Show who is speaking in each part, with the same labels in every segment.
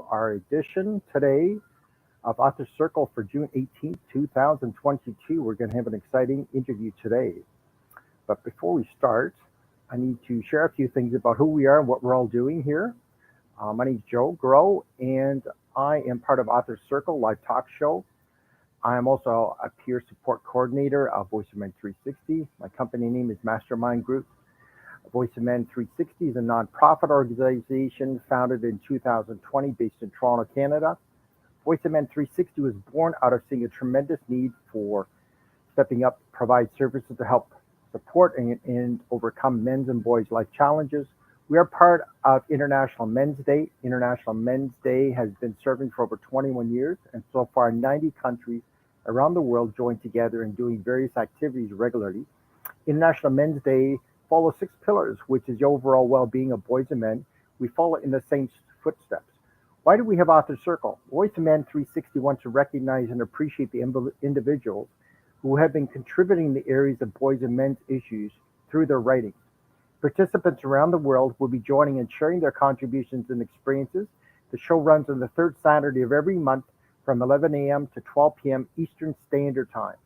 Speaker 1: to our edition today of Author Circle for June 18th, 2022. We're going to have an exciting interview today. But before we start, I need to share a few things about who we are and what we're all doing here. My name is Groh, and I am part of Author Circle live talk show. I am also a peer support coordinator of Voice of Men 360. My company name is Mastermind Group. Voice of Men 360 is a nonprofit organization founded in 2020 based in Toronto, Canada. Voice of Men 360 was born out of seeing a tremendous need for stepping up, provide services to help support and overcome men's and boys' life challenges. We are part of International Men's Day. International Men's Day has been serving for over 21 years, and so far 90 countries around the world joined together and doing various activities regularly. International Men's Day follows 6 pillars, which is the overall well-being of boys and men. We follow in the same footsteps. Why do we have Author Circle? Voice of Men 360 wants to recognize and appreciate the individuals who have been contributing in the areas of boys and men's issues through their writings. Participants around the world will be joining and sharing their contributions and experiences. The show runs on the third Saturday of every month from 11 a.m. to 12 p.m. Eastern Standard Time.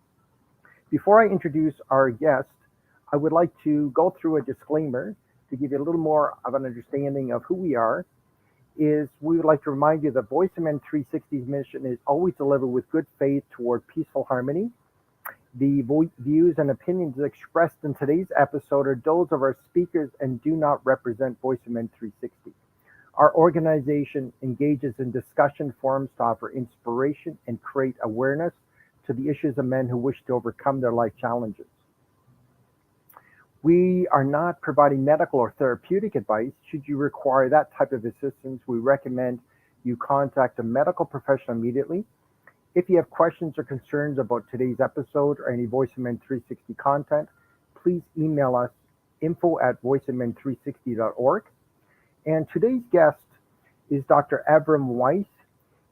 Speaker 1: Before I introduce our guest, I would like to go through a disclaimer to give you a little more of an understanding of who we are. We would like to remind you that Voice of Men 360's mission is always delivered with good faith toward peaceful harmony. The views and opinions expressed in today's episode are those of our speakers and do not represent Voice of Men 360. Our organization engages in discussion forums to offer inspiration and create awareness to the issues of men who wish to overcome their life challenges. We are not providing medical or therapeutic advice. Should you require that type of assistance, we recommend you contact a medical professional immediately. If you have questions or concerns about today's episode or any Voice of Men 360 content, please email us info@voiceofmen360.org. And today's guest is Dr. Avrum Weiss.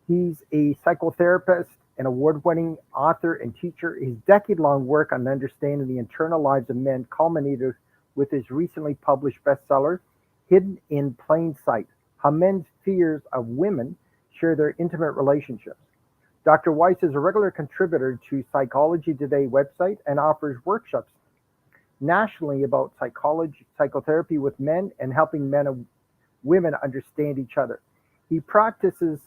Speaker 1: He's a psychotherapist, an award-winning author and teacher. His decade-long work on understanding the internal lives of men culminated with his recently published bestseller, Hidden in Plain Sight: How Men's Fears of Women Share Their Intimate Relationships. Dr. Weiss is a regular contributor to Psychology Today website and offers workshops nationally about psychotherapy with men and helping men and women understand each other. He practices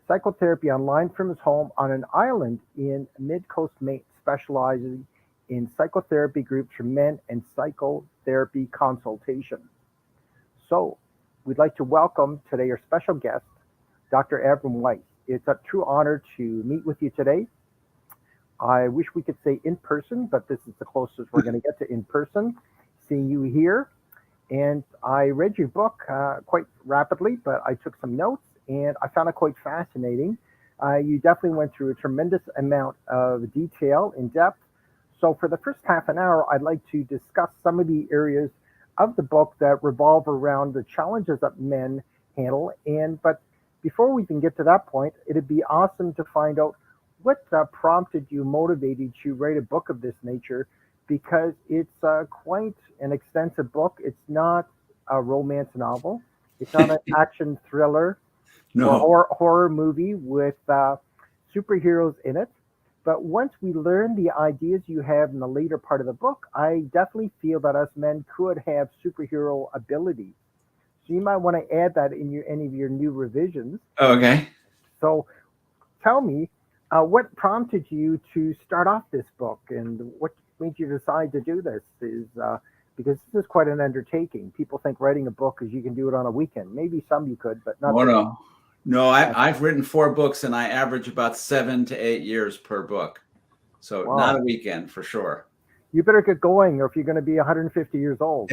Speaker 1: psychotherapy online from his home on an island in Mid-Coast, Maine, specializing in psychotherapy groups for men and psychotherapy consultation. So we'd like to welcome today our special guest, Dr. Avrum Weiss. It's a true honor to meet with you today. I wish we could say in person, but this is the closest we're going to get to in person, seeing you here. And I read your book quite rapidly, but I took some notes and I found it quite fascinating. You definitely went through a tremendous amount of detail in depth. So for the first half an hour, I'd like to discuss some of the areas of the book that revolve around the challenges that men handle. But before we can get to that point, it'd be awesome to find out what prompted you, motivated you to write a book of this nature, because it's quite an extensive book. It's not a romance novel. It's not an action thriller or horror movie with superheroes in it. But once we learn the ideas you have in the later part of the book, I definitely feel that us men could have superhero abilities. So you might want to add that in any of your new revisions.
Speaker 2: Okay.
Speaker 1: So tell me, what prompted you to start off this book, and what made you decide to do this? Because this is quite an undertaking. People think writing a book is you can do it on a weekend. Maybe some you could, but not.
Speaker 2: No, I've written 4 books, and I average about 7 to 8 years per book. So wow. Not a weekend for sure.
Speaker 1: You better get going, or if you're going to be 150 years old.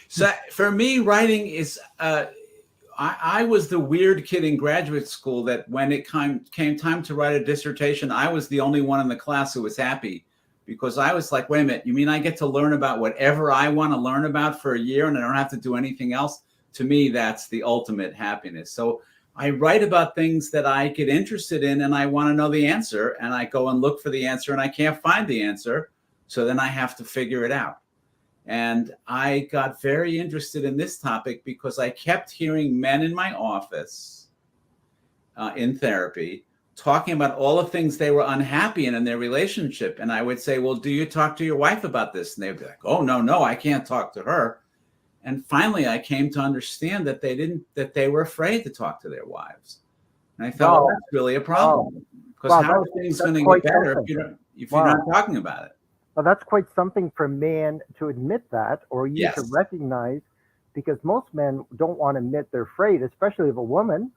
Speaker 2: So for me, writing is, I was the weird kid in graduate school that when it came time to write a dissertation, I was the only one in the class who was happy, because I was like, wait a minute, you mean I get to learn about whatever I want to learn about for a year and I don't have to do anything else? To me, that's the ultimate happiness. So I write about things that I get interested in and I want to know the answer, and I go and look for the answer and I can't find the answer. So then I have to figure it out. And I got very interested in this topic because I kept hearing men in my office in therapy, talking about all the things they were unhappy in their relationship. And I would say, well, do you talk to your wife about this? And they'd be like, oh, no, I can't talk to her. And finally, I came to understand that they were afraid to talk to their wives. And I thought, well, that's really a problem. Because how are things going to get better if you're not talking about it?
Speaker 1: Well, that's quite something for a man to admit that, or you to recognize, because most men don't want to admit they're afraid, especially of a woman.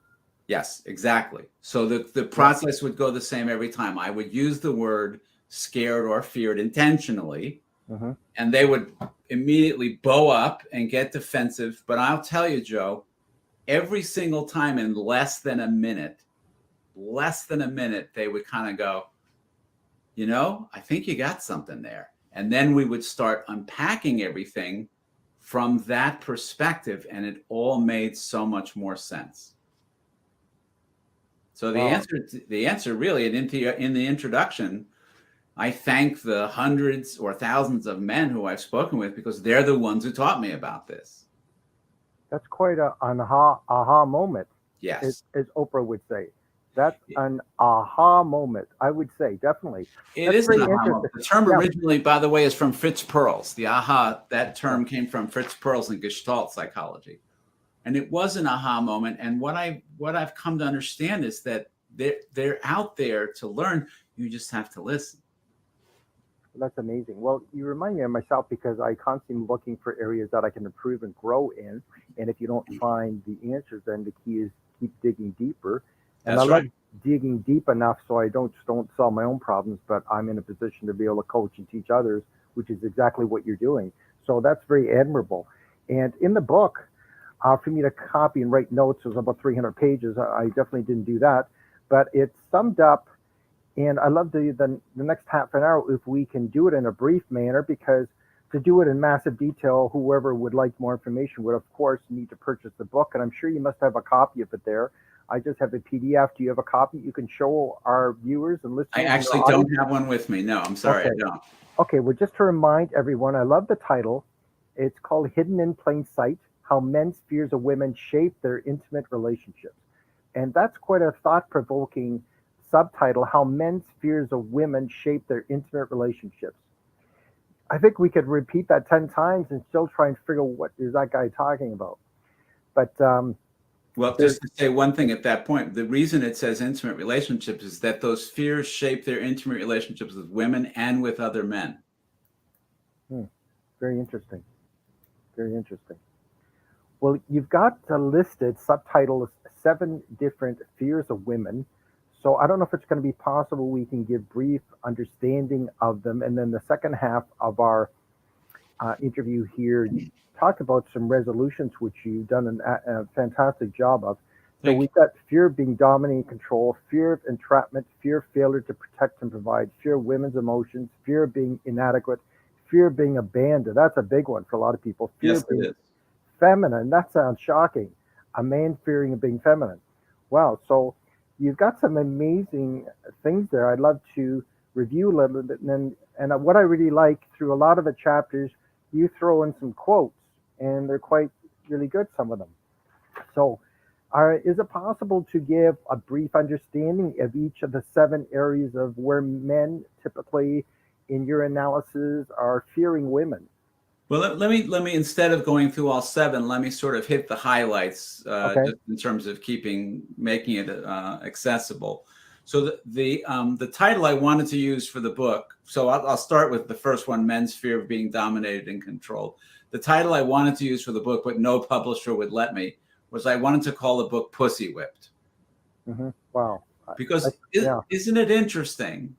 Speaker 2: Yes, exactly. So the process would go the same every time. I would use the word scared or feared intentionally, and they would immediately bow up and get defensive. But I'll tell you, Joe, every single time in less than a minute, they would kind of go, I think you got something there. And then we would start unpacking everything from that perspective, and it all made so much more sense. So the answer really in the introduction, I thank the hundreds or thousands of men who I've spoken with, because they're the ones who taught me about this.
Speaker 1: That's quite an aha moment.
Speaker 2: Yes.
Speaker 1: As Oprah would say. That's an aha moment, I would say, definitely.
Speaker 2: It is an aha moment. The term originally, by the way, is from Fritz Perls. The aha, that term came from Fritz Perls in Gestalt psychology. And it was an aha moment. And what I've come to understand is that they're out there to learn. You just have to listen.
Speaker 1: That's amazing. Well, you remind me of myself, because I constantly looking for areas that I can improve and grow in. And if you don't find the answers, then the key is keep digging deeper. And I love digging deep enough so I don't solve my own problems, but I'm in a position to be able to coach and teach others, which is exactly what you're doing. So that's very admirable. And in the book, for me to copy and write notes, it was about 300 pages. I definitely didn't do that, but it's summed up. And I love the next half an hour, if we can do it in a brief manner, because to do it in massive detail, whoever would like more information would, of course, need to purchase the book. And I'm sure you must have a copy of it there. I just have the PDF. Do you have a copy you can show our viewers and listeners?
Speaker 2: I actually don't have one with me. No, I'm sorry, I don't.
Speaker 1: Okay, well, just to remind everyone, I love the title. It's called Hidden in Plain Sight, How Men's Fears of Women Shape Their Intimate Relationships. And that's quite a thought-provoking subtitle, How Men's Fears of Women Shape Their Intimate Relationships. I think we could repeat that 10 times and still try and figure out what is that guy talking about. But
Speaker 2: well, just to say one thing at that point, the reason it says intimate relationships is that those fears shape their intimate relationships with women and with other men.
Speaker 1: Very interesting. Very interesting. Well, you've got listed subtitles 7 different fears of women. So I don't know if it's going to be possible we can give brief understanding of them. And then the second half of our interview here, talk about some resolutions, which you've done a fantastic job of. So we've got fear of being dominated and controlled, fear of entrapment, fear of failure to protect and provide, fear of women's emotions, fear of being inadequate, fear of being abandoned. That's a big one for a lot of people. Fear of being feminine. That sounds shocking. A man fearing of being feminine. Wow. So you've got some amazing things there. I'd love to review a little bit. And what I really like through a lot of the chapters, you throw in some quotes, and they're quite really good, some of them. So is it possible to give a brief understanding of each of the 7 areas of where men typically, in your analysis, are fearing women?
Speaker 2: Well, let me instead of going through all 7, let me sort of hit the highlights just in terms of making it accessible. So the title I wanted to use for the book, so I'll start with the first one, Men's Fear of Being Dominated and Controlled. The title I wanted to use for the book, but no publisher would let me, was I wanted to call the book Pussy Whipped.
Speaker 1: Wow.
Speaker 2: Because isn't it interesting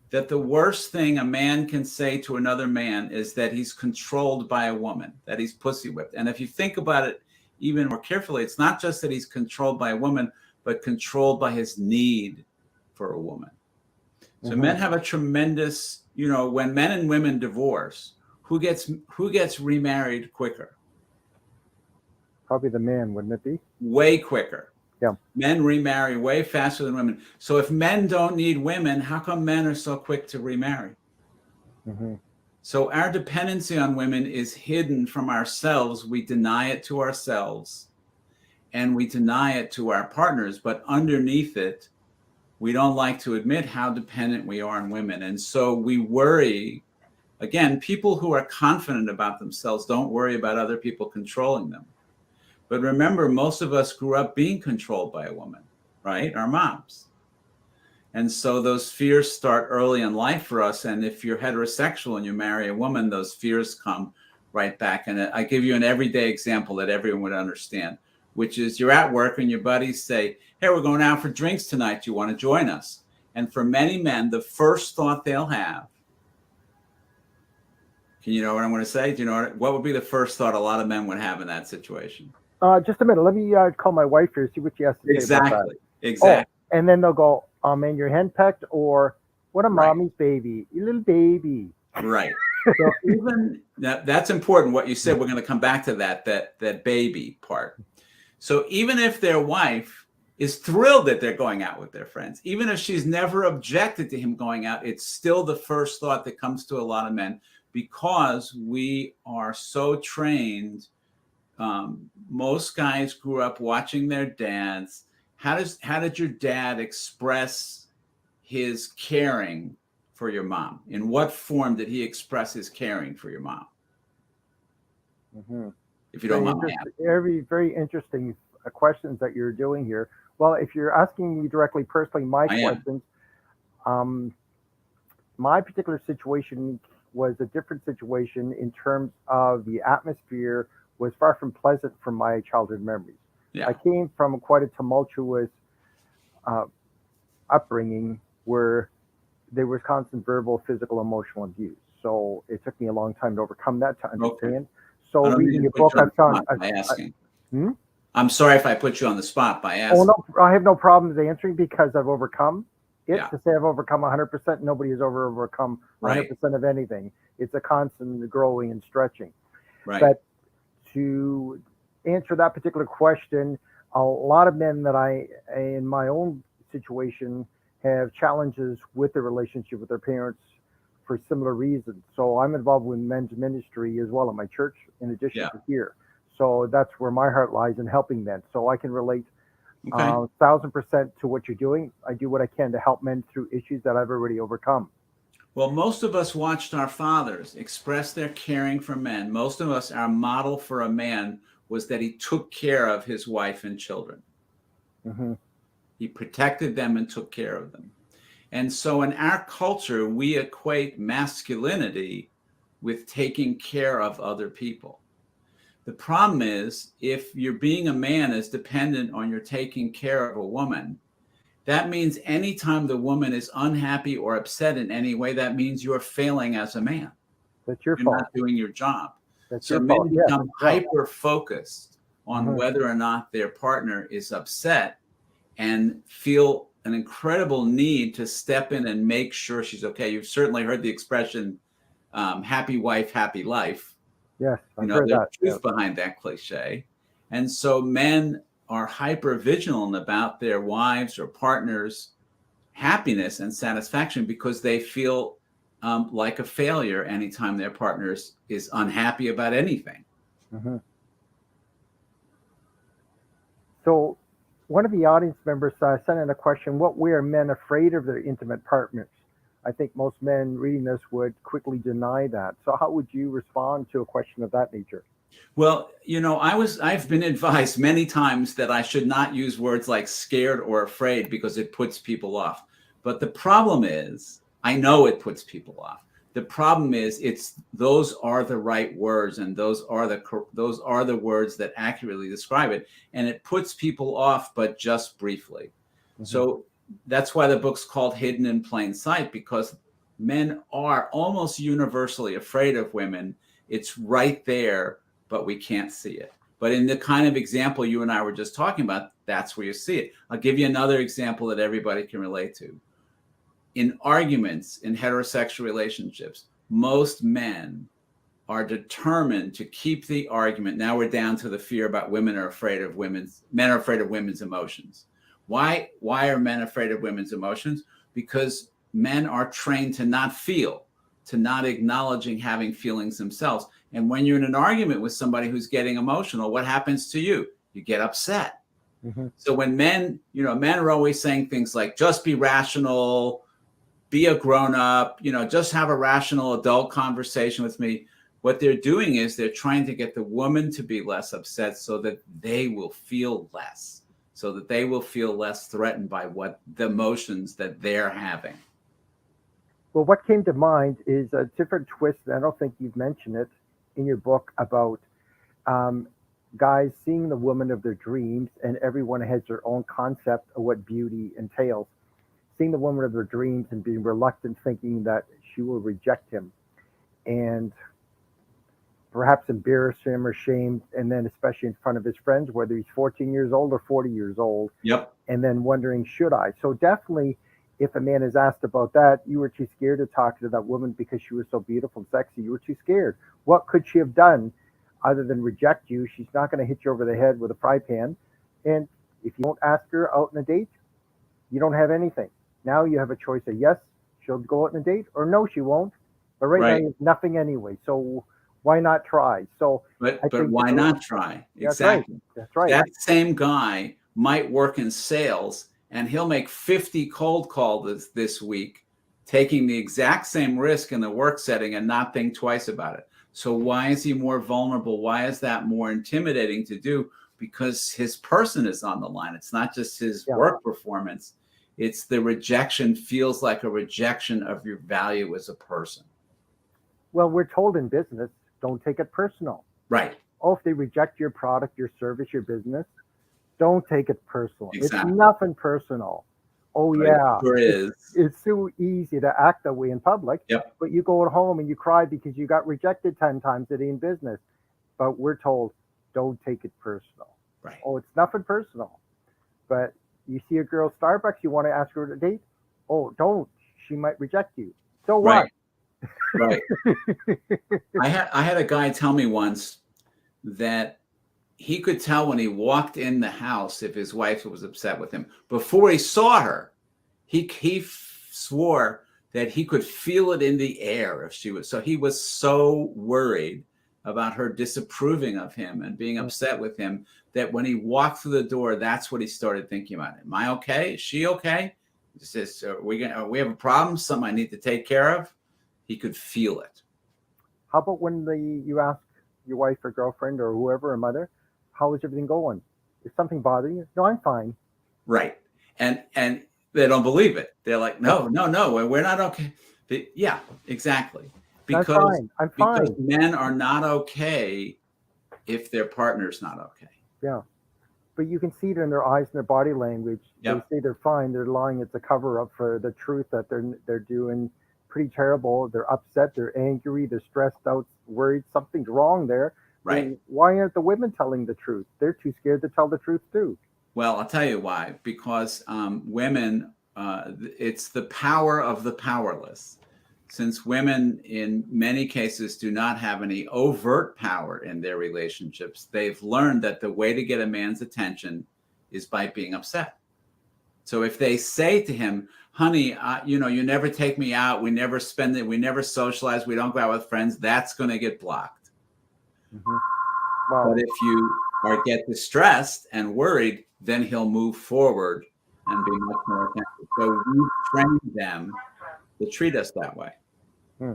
Speaker 2: that the worst thing a man can say to another man is that he's controlled by a woman, that he's pussy whipped? And if you think about it even more carefully, it's not just that he's controlled by a woman, but controlled by his need for a woman. So men have a tremendous, when men and women divorce, who gets remarried quicker?
Speaker 1: Probably the man, wouldn't it be?
Speaker 2: Way quicker.
Speaker 1: Yeah.
Speaker 2: Men remarry way faster than women. So if men don't need women, how come men are so quick to remarry? So our dependency on women is hidden from ourselves. We deny it to ourselves. and we deny it to our partners, but underneath it, we don't like to admit how dependent we are on women. And so we worry. Again, people who are confident about themselves don't worry about other people controlling them. But remember, most of us grew up being controlled by a woman, right? Our moms. And so those fears start early in life for us. And if you're heterosexual and you marry a woman, those fears come right back. And I give you an everyday example that everyone would understand, which is you're at work and your buddies say, hey, we're going out for drinks tonight. Do you want to join us? And for many men, the first thought they'll have, can you know what I'm going to say? Do you know what would be the first thought a lot of men would have in that situation?
Speaker 1: Just a minute. Let me call my wife here, see what she has to say about that.
Speaker 2: Exactly.
Speaker 1: Oh, and then they'll go, oh, man, you're henpecked, or what a mommy's baby, you little baby.
Speaker 2: Right. So even that's important. What you said, we're going to come back to that baby part. So even if their wife is thrilled that they're going out with their friends, even if she's never objected to him going out, it's still the first thought that comes to a lot of men because we are so trained. Most guys grew up watching their dads. How did your dad express his caring for your mom? In what form did he express his caring for your mom?
Speaker 1: Mm-hmm.
Speaker 2: If you don't mind,
Speaker 1: very interesting questions that you're doing here. Well, if you're asking me directly, personally, my questions, my particular situation was a different situation in terms of the atmosphere was far from pleasant from my childhood memories. Yeah. I came from quite a tumultuous upbringing where there was constant verbal, physical, emotional abuse. So it took me a long time to overcome that, to understand. Okay. So reading your book,
Speaker 2: I'm sorry if I put you on the spot by asking.
Speaker 1: Oh, no, I have no problems answering because I've overcome it. Yeah. To say I've overcome 100%, nobody has overcome 100% of anything. It's a constant growing and stretching.
Speaker 2: Right.
Speaker 1: But to answer that particular question, a lot of men that in my own situation, have challenges with their relationship with their parents for similar reasons. So I'm involved with men's ministry as well in my church, in addition to here. So that's where my heart lies in helping men. So I can relate 1,000% to what you're doing. I do what I can to help men through issues that I've already overcome.
Speaker 2: Well, most of us watched our fathers express their caring for men. Most of us, our model for a man was that he took care of his wife and children.
Speaker 1: Mm-hmm.
Speaker 2: He protected them and took care of them. And so in our culture, we equate masculinity with taking care of other people. The problem is, if you're being a man is dependent on your taking care of a woman, that means anytime the woman is unhappy or upset in any way, that means you're failing as a man.
Speaker 1: That's your
Speaker 2: fault.
Speaker 1: You're
Speaker 2: not doing your job.
Speaker 1: That's
Speaker 2: so
Speaker 1: your
Speaker 2: men
Speaker 1: fault.
Speaker 2: become hyper-focused on whether or not their partner is upset and feel an incredible need to step in and make sure she's okay. You've certainly heard the expression, happy wife, happy life.
Speaker 1: Yes,
Speaker 2: I've heard that. There's truth behind that cliche. And so men are hyper vigilant about their wives or partners' happiness and satisfaction because they feel like a failure anytime their partner is unhappy about anything.
Speaker 1: Mm-hmm. So one of the audience members sent in a question, what are men afraid of their intimate partners? I think most men reading this would quickly deny that. So how would you respond to a question of that nature?
Speaker 2: Well, I've been advised many times that I should not use words like scared or afraid because it puts people off. But the problem is, I know it puts people off. The problem is, those are the right words, and those are the words that accurately describe it, and it puts people off, but just briefly. Mm-hmm. So that's why the book's called Hidden in Plain Sight, because men are almost universally afraid of women. It's right there, but we can't see it. But in the kind of example you and I were just talking about, that's where you see it. I'll give you another example that everybody can relate to. In arguments in heterosexual relationships, most men are determined to keep the argument. Now we're down to the fear about men are afraid of women's emotions. Why are men afraid of women's emotions? Because men are trained to not feel, to not acknowledging having feelings themselves. And when you're in an argument with somebody who's getting emotional, what happens to you? You get upset.
Speaker 1: Mhm.
Speaker 2: So when men are always saying things like, just be rational, be a grown up, just have a rational adult conversation with me. What they're doing is they're trying to get the woman to be less upset so that they will feel less, so that they will feel less threatened by what the emotions that they're having.
Speaker 1: Well, what came to mind is a different twist, and I don't think you've mentioned it in your book about um, guys seeing the woman of their dreams, and everyone has their own concept of what beauty entails. Seeing the woman of their dreams and being reluctant, thinking that she will reject him, and perhaps embarrass him or shame, and then especially in front of his friends, whether he's 14 years old or 40 years old,
Speaker 2: Yep.
Speaker 1: and then wondering, should I? So definitely, if a man is asked about that, you were too scared to talk to that woman because she was so beautiful and sexy. You were too scared. What could she have done other than reject you? She's not going to hit you over the head with a fry pan. And if you don't ask her out on a date, you don't have anything. Now you have a choice of yes, she'll go out on a date, or no, she won't. But right now, you have nothing anyway. So why not try? So
Speaker 2: But
Speaker 1: I think
Speaker 2: why not try?
Speaker 1: that's right.
Speaker 2: Exactly.
Speaker 1: That's right.
Speaker 2: That same guy might work in sales and he'll make 50 cold calls this week, taking the exact same risk in the work setting and not think twice about it. So why is he more vulnerable? Why is that more intimidating to do? Because his person is on the line. It's not just his work performance. It's the rejection feels like a rejection of your value as a person.
Speaker 1: Well, we're told in business, don't take it personal.
Speaker 2: Right.
Speaker 1: Oh, if they reject your product, your service, your business, don't take it personal.
Speaker 2: Exactly.
Speaker 1: It's nothing personal. Oh,
Speaker 2: right.
Speaker 1: yeah.
Speaker 2: It sure is.
Speaker 1: It's so easy to act that way in public.
Speaker 2: Yep.
Speaker 1: But you go at home and you cry because you got rejected 10 times in business. But we're told, don't take it personal.
Speaker 2: Right.
Speaker 1: Oh, it's nothing personal. But you see a girl at Starbucks, you want to ask her to date? Oh, don't. She might reject you. So what?
Speaker 2: Right. Right. I had a guy tell me once that he could tell when he walked in the house if his wife was upset with him. Before he saw her, he swore that he could feel it in the air if she was. So he was so worried about her disapproving of him and being upset with him that when he walked through the door, that's what he started thinking about. Am I okay? Is she okay? We have a problem? Something I need to take care of? He could feel it.
Speaker 1: How about when you ask your wife or girlfriend or whoever, or mother, how is everything going? Is something bothering you? No, I'm fine.
Speaker 2: Right. And they don't believe it. They're like, no, we're not okay. But yeah, exactly. Because
Speaker 1: I'm fine.
Speaker 2: Because men are not okay if their partner's not okay.
Speaker 1: Yeah. But you can see it in their eyes and their body language.
Speaker 2: Yep.
Speaker 1: They say they're fine. They're lying. It's a cover up for the truth that they're doing pretty terrible. They're upset. They're angry. They're stressed out, worried. Something's wrong there.
Speaker 2: Right.
Speaker 1: And why aren't the women telling the truth? They're too scared to tell the truth too.
Speaker 2: Well, I'll tell you why. Because women, it's the power of the powerless. Since women, in many cases, do not have any overt power in their relationships, they've learned that the way to get a man's attention is by being upset. So if they say to him, honey, you never take me out, we never spend it, we never socialize, we don't go out with friends, that's going to get blocked.
Speaker 1: Mm-hmm. Wow.
Speaker 2: But if you get distressed and worried, then he'll move forward and be much more attentive. So we train them to treat us that way. We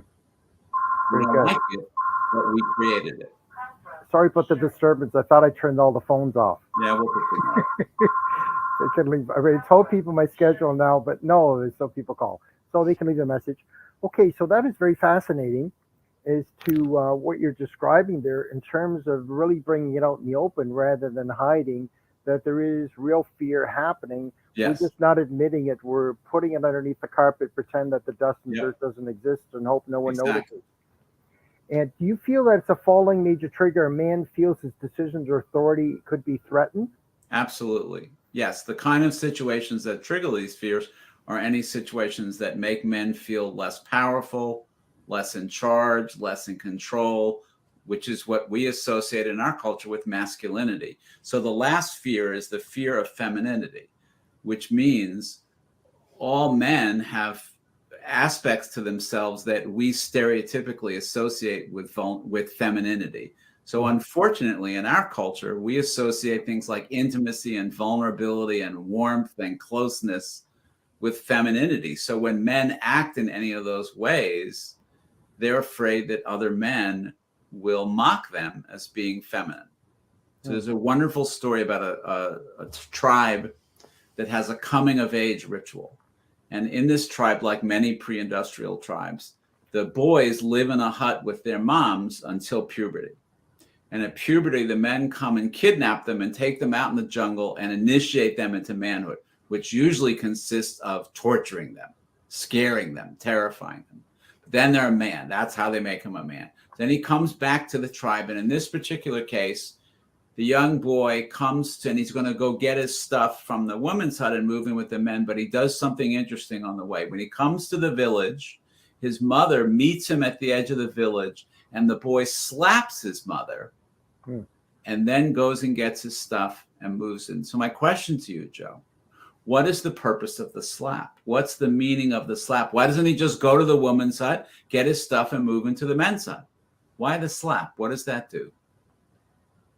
Speaker 2: don't like it, but we created it.
Speaker 1: Sorry about the disturbance. I thought I turned all the phones off.
Speaker 2: Yeah, we'll put it
Speaker 1: They can leave. I already told people my schedule now, but no, there's still people call. So they can leave a message. Okay, so that is very fascinating as to what you're describing there in terms of really bringing it out in the open rather than hiding that there is real fear happening.
Speaker 2: Yes.
Speaker 1: We're just not admitting it. We're putting it underneath the carpet, pretend that the dust and dirt doesn't exist, and hope no one notices. And do you feel that it's a falling major trigger? A man feels his decisions or authority could be threatened?
Speaker 2: Absolutely. Yes. The kind of situations that trigger these fears are any situations that make men feel less powerful, less in charge, less in control, which is what we associate in our culture with masculinity. So the last fear is the fear of femininity, which means all men have aspects to themselves that we stereotypically associate with femininity. So unfortunately, in our culture, we associate things like intimacy and vulnerability and warmth and closeness with femininity. So when men act in any of those ways, they're afraid that other men will mock them as being feminine. So there's a wonderful story about a tribe that has a coming of age ritual. And in this tribe, like many pre-industrial tribes, the boys live in a hut with their moms until puberty. And at puberty, the men come and kidnap them and take them out in the jungle and initiate them into manhood, which usually consists of torturing them, scaring them, terrifying them. But then they're a man. That's how they make him a man. Then he comes back to the tribe. And in this particular case, the young boy comes to, and he's going to go get his stuff from the woman's hut and move in with the men. But he does something interesting on the way. When he comes to the village, his mother meets him at the edge of the village, and the boy slaps his mother and then goes and gets his stuff and moves in. So my question to you, Joe, what is the purpose of the slap? What's the meaning of the slap? Why doesn't he just go to the woman's hut, get his stuff, and move into the men's hut? Why the slap? What does that do?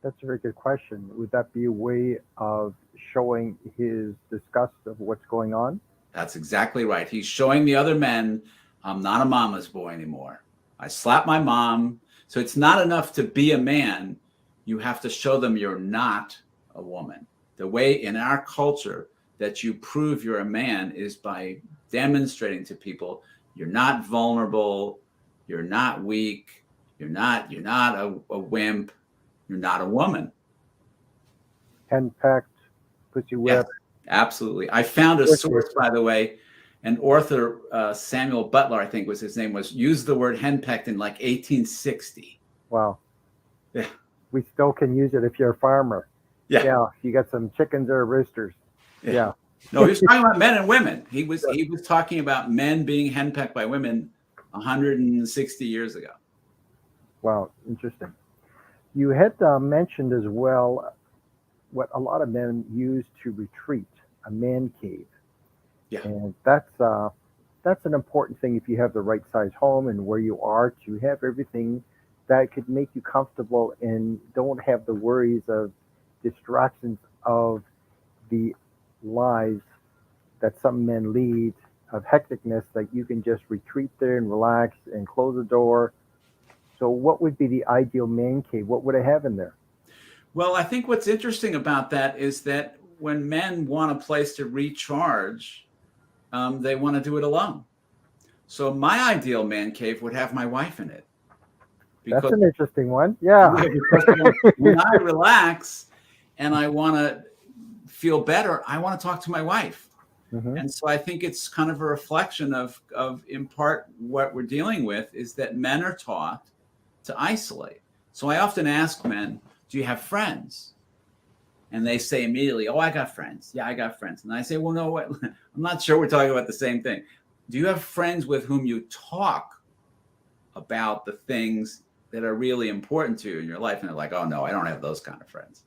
Speaker 1: That's a very good question. Would that be a way of showing his disgust of what's going on?
Speaker 2: That's exactly right. He's showing the other men, I'm not a mama's boy anymore. I slapped my mom. So it's not enough to be a man. You have to show them you're not a woman. The way in our culture that you prove you're a man is by demonstrating to people you're not vulnerable, you're not weak, you're not a wimp, you're not a woman.
Speaker 1: Henpecked, pussy whipped.
Speaker 2: Yes, absolutely. I found a source, by the way, an author, Samuel Butler, I think was his name, was used the word henpecked in like 1860.
Speaker 1: Wow.
Speaker 2: Yeah.
Speaker 1: We still can use it if you're a farmer.
Speaker 2: Yeah.
Speaker 1: Yeah. If you got some chickens or roosters. Yeah.
Speaker 2: No, he was talking about men and women. He was talking about men being henpecked by women 160 years ago.
Speaker 1: Wow. Interesting. You had mentioned as well what a lot of men use to retreat, a man cave.
Speaker 2: Yeah.
Speaker 1: And that's an important thing if you have the right size home and where you are to have everything that could make you comfortable and don't have the worries of distractions of the lives that some men lead, of hecticness, that you can just retreat there and relax and close the door. So what would be the ideal man cave? What would I have in there?
Speaker 2: Well, I think what's interesting about that is that when men want a place to recharge, they want to do it alone. So my ideal man cave would have my wife in it.
Speaker 1: That's an interesting one. Yeah.
Speaker 2: Because when I relax and I want to feel better, I want to talk to my wife. Mm-hmm. And so I think it's kind of a reflection of in part what we're dealing with is that men are taught to isolate. So I often ask men, do you have friends? And they say immediately, oh, I got friends. Yeah, I got friends. And I say, well, no, what? I'm not sure we're talking about the same thing. Do you have friends with whom you talk about the things that are really important to you in your life? And they're like, oh, no, I don't have those kind of friends.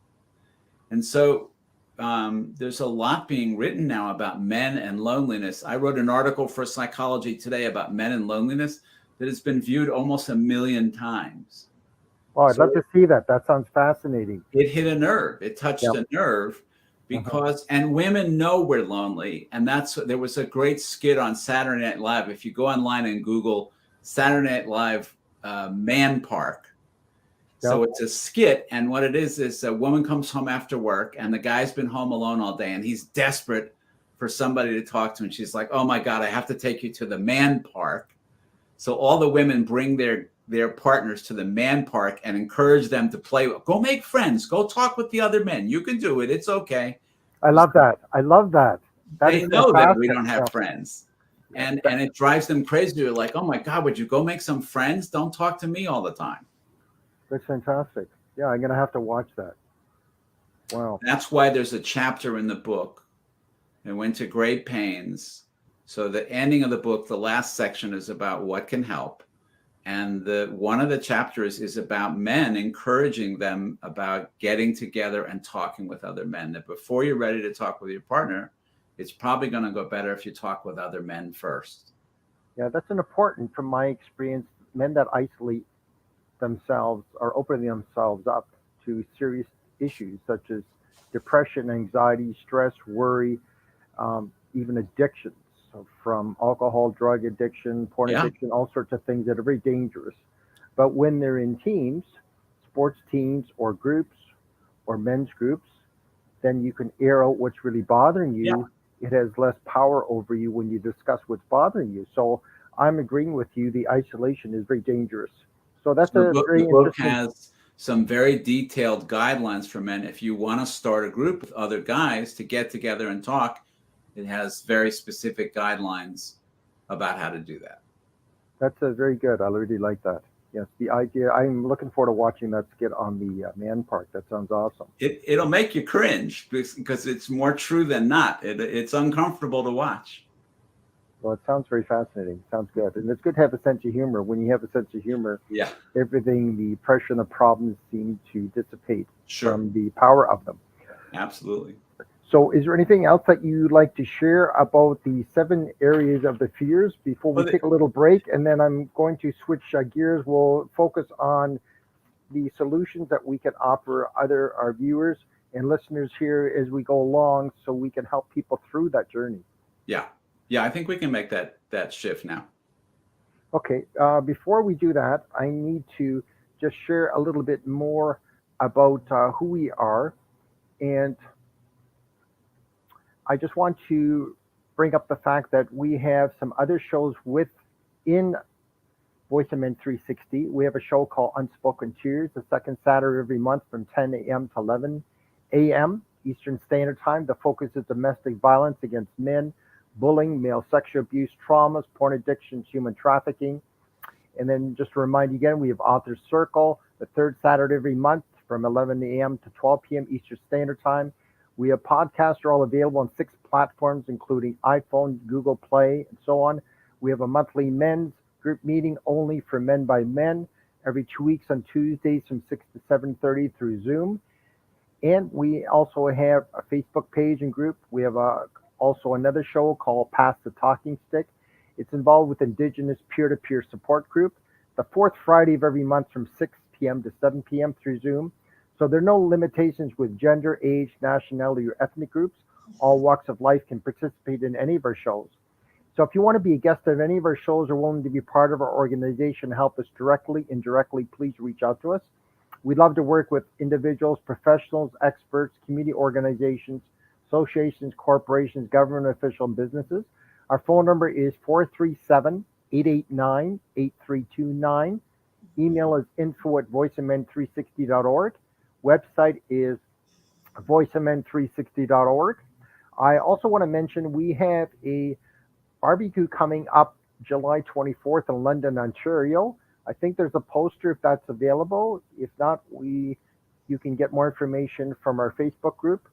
Speaker 2: And so there's a lot being written now about men and loneliness. I wrote an article for Psychology Today about men and loneliness that has been viewed almost 1 million times.
Speaker 1: Oh, I'd love to see that. That sounds fascinating.
Speaker 2: It hit a nerve. It touched a nerve because, and women know we're lonely. And there was a great skit on Saturday Night Live. If you go online and Google Saturday Night Live Man Park. So it's a skit. And what it is a woman comes home after work and the guy's been home alone all day and he's desperate for somebody to talk to. And she's like, oh my God, I have to take you to the Man Park. So all the women bring their partners to the Man Park and encourage them to play. Go make friends. Go talk with the other men. You can do it. It's okay.
Speaker 1: I love that. I love that.
Speaker 2: They know that we don't have friends. And it drives them crazy. They're like, oh my God, would you go make some friends? Don't talk to me all the time.
Speaker 1: That's fantastic. Yeah, I'm going to have to watch that. Wow.
Speaker 2: That's why there's a chapter in the book. It went to great pains. So the ending of the book, the last section is about what can help. And one of the chapters is about men, encouraging them about getting together and talking with other men. That before you're ready to talk with your partner, it's probably going to go better if you talk with other men first.
Speaker 1: Yeah, that's an important, from my experience, men that isolate themselves are opening themselves up to serious issues such as depression, anxiety, stress, worry, even addictions. So from alcohol, drug addiction, porn
Speaker 2: Yeah.
Speaker 1: addiction, all sorts of things that are very dangerous. But when they're in teams, sports teams or groups or men's groups, then you can air out what's really bothering
Speaker 2: Yeah.
Speaker 1: you. It has less power over you when you discuss what's bothering you. So I'm agreeing with you. The isolation is very dangerous. So that's
Speaker 2: So
Speaker 1: a very
Speaker 2: the book
Speaker 1: interesting.
Speaker 2: has some very detailed guidelines for men. If you want to start a group with other guys to get together and talk, it has very specific guidelines about how to do that.
Speaker 1: That's a very good. I really like that. Yes, the idea. I'm looking forward to watching that skit on the man park. That sounds awesome.
Speaker 2: It'll make you cringe because it's more true than not. It's uncomfortable to watch.
Speaker 1: Well, it sounds very fascinating. Sounds good, and it's good to have a sense of humor. When you have a sense of humor,
Speaker 2: Yeah,
Speaker 1: everything, the pressure and the problems seem to dissipate
Speaker 2: sure.
Speaker 1: from the power of them.
Speaker 2: Absolutely.
Speaker 1: So, is there anything else that you'd like to share about the 7 areas of the fears before we
Speaker 2: Well,
Speaker 1: take a little break? And then I'm going to switch gears. We'll focus on the solutions that we can offer other our viewers and listeners here as we go along, so we can help people through that journey.
Speaker 2: yeah. I think we can make that shift now.
Speaker 1: Okay, before we do that, I need to just share a little bit more about who we are. And I just want to bring up the fact that we have some other shows within Voice of Men 360. We have a show called Unspoken Tears, the second Saturday every month from 10 a.m. to 11 a.m. Eastern Standard Time. The focus is domestic violence against men, bullying, male sexual abuse, traumas, porn addictions, human trafficking. And then just to remind you again, we have Author Circle, the third Saturday every month from 11 a.m. to 12 p.m. Eastern Standard Time. We have podcasts are all available on 6 platforms, including iPhone, Google Play, and so on. We have a monthly men's group meeting only for men by men every 2 weeks on Tuesdays from 6 to 7:30 through Zoom. And we also have a Facebook page and group. We have also another show called Pass the Talking Stick. It's involved with Indigenous peer-to-peer support group, the fourth Friday of every month from 6 p.m. to 7 p.m. through Zoom. So there are no limitations with gender, age, nationality, or ethnic groups. All walks of life can participate in any of our shows. So if you want to be a guest of any of our shows or willing to be part of our organization, help us directly, indirectly, please reach out to us. We'd love to work with individuals, professionals, experts, community organizations, associations, corporations, government officials, and businesses. Our phone number is 437-889-8329. Email is info@voiceofmen360.org. Website is voiceofmen360.org. I also want to mention we have a barbecue coming up July 24th in London, Ontario. I think there's a poster if that's available. If not, you can get more information from our Facebook group,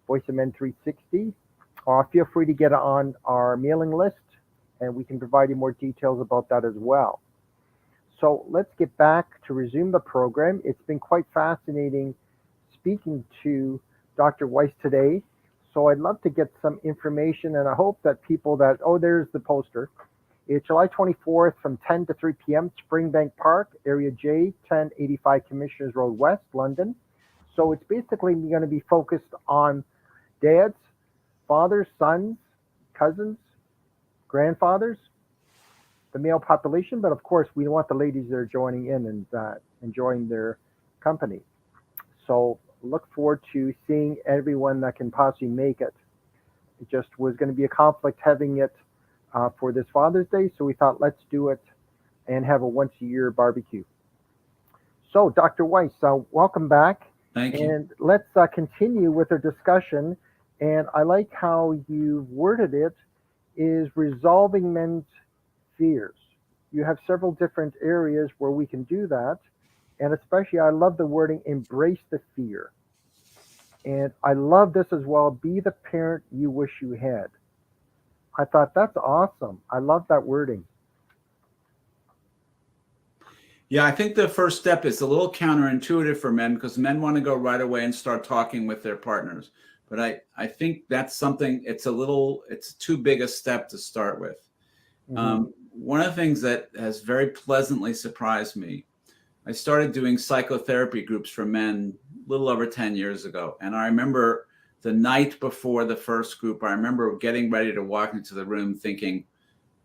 Speaker 1: Voice of Men 360. Feel free to get on our mailing list, and we can provide you more details about that as well. So let's get back to resume the program. It's been quite fascinating speaking to Dr. Weiss today. So I'd love to get some information, and I hope that people there's the poster. It's July 24th from 10 to 3 p.m. Springbank Park, Area J, 1085 Commissioners Road West, London. So it's basically going to be focused on dads, fathers, sons, cousins, grandfathers, the male population, but of course we want the ladies that are joining in and enjoying their company. So look forward to seeing everyone that can possibly make it. It just was going to be a conflict having it for this Father's Day, so we thought let's do it and have a once a year barbecue. So Dr. Weiss, welcome back.
Speaker 2: Thank you.
Speaker 1: And let's continue with our discussion. And I like how you worded it, is resolving men's fears. You have several different areas where we can do that. And especially, I love the wording, embrace the fear. And I love this as well, be the parent you wish you had. I thought that's awesome. I love that wording.
Speaker 2: Yeah, I think the first step is a little counterintuitive for men because men want to go right away and start talking with their partners. But I think that's something, it's too big a step to start with.
Speaker 1: Mm-hmm.
Speaker 2: One of the things that has very pleasantly surprised me I started doing psychotherapy groups for men a little over 10 years ago. And I remember the night before the first group, I remember getting ready to walk into the room thinking,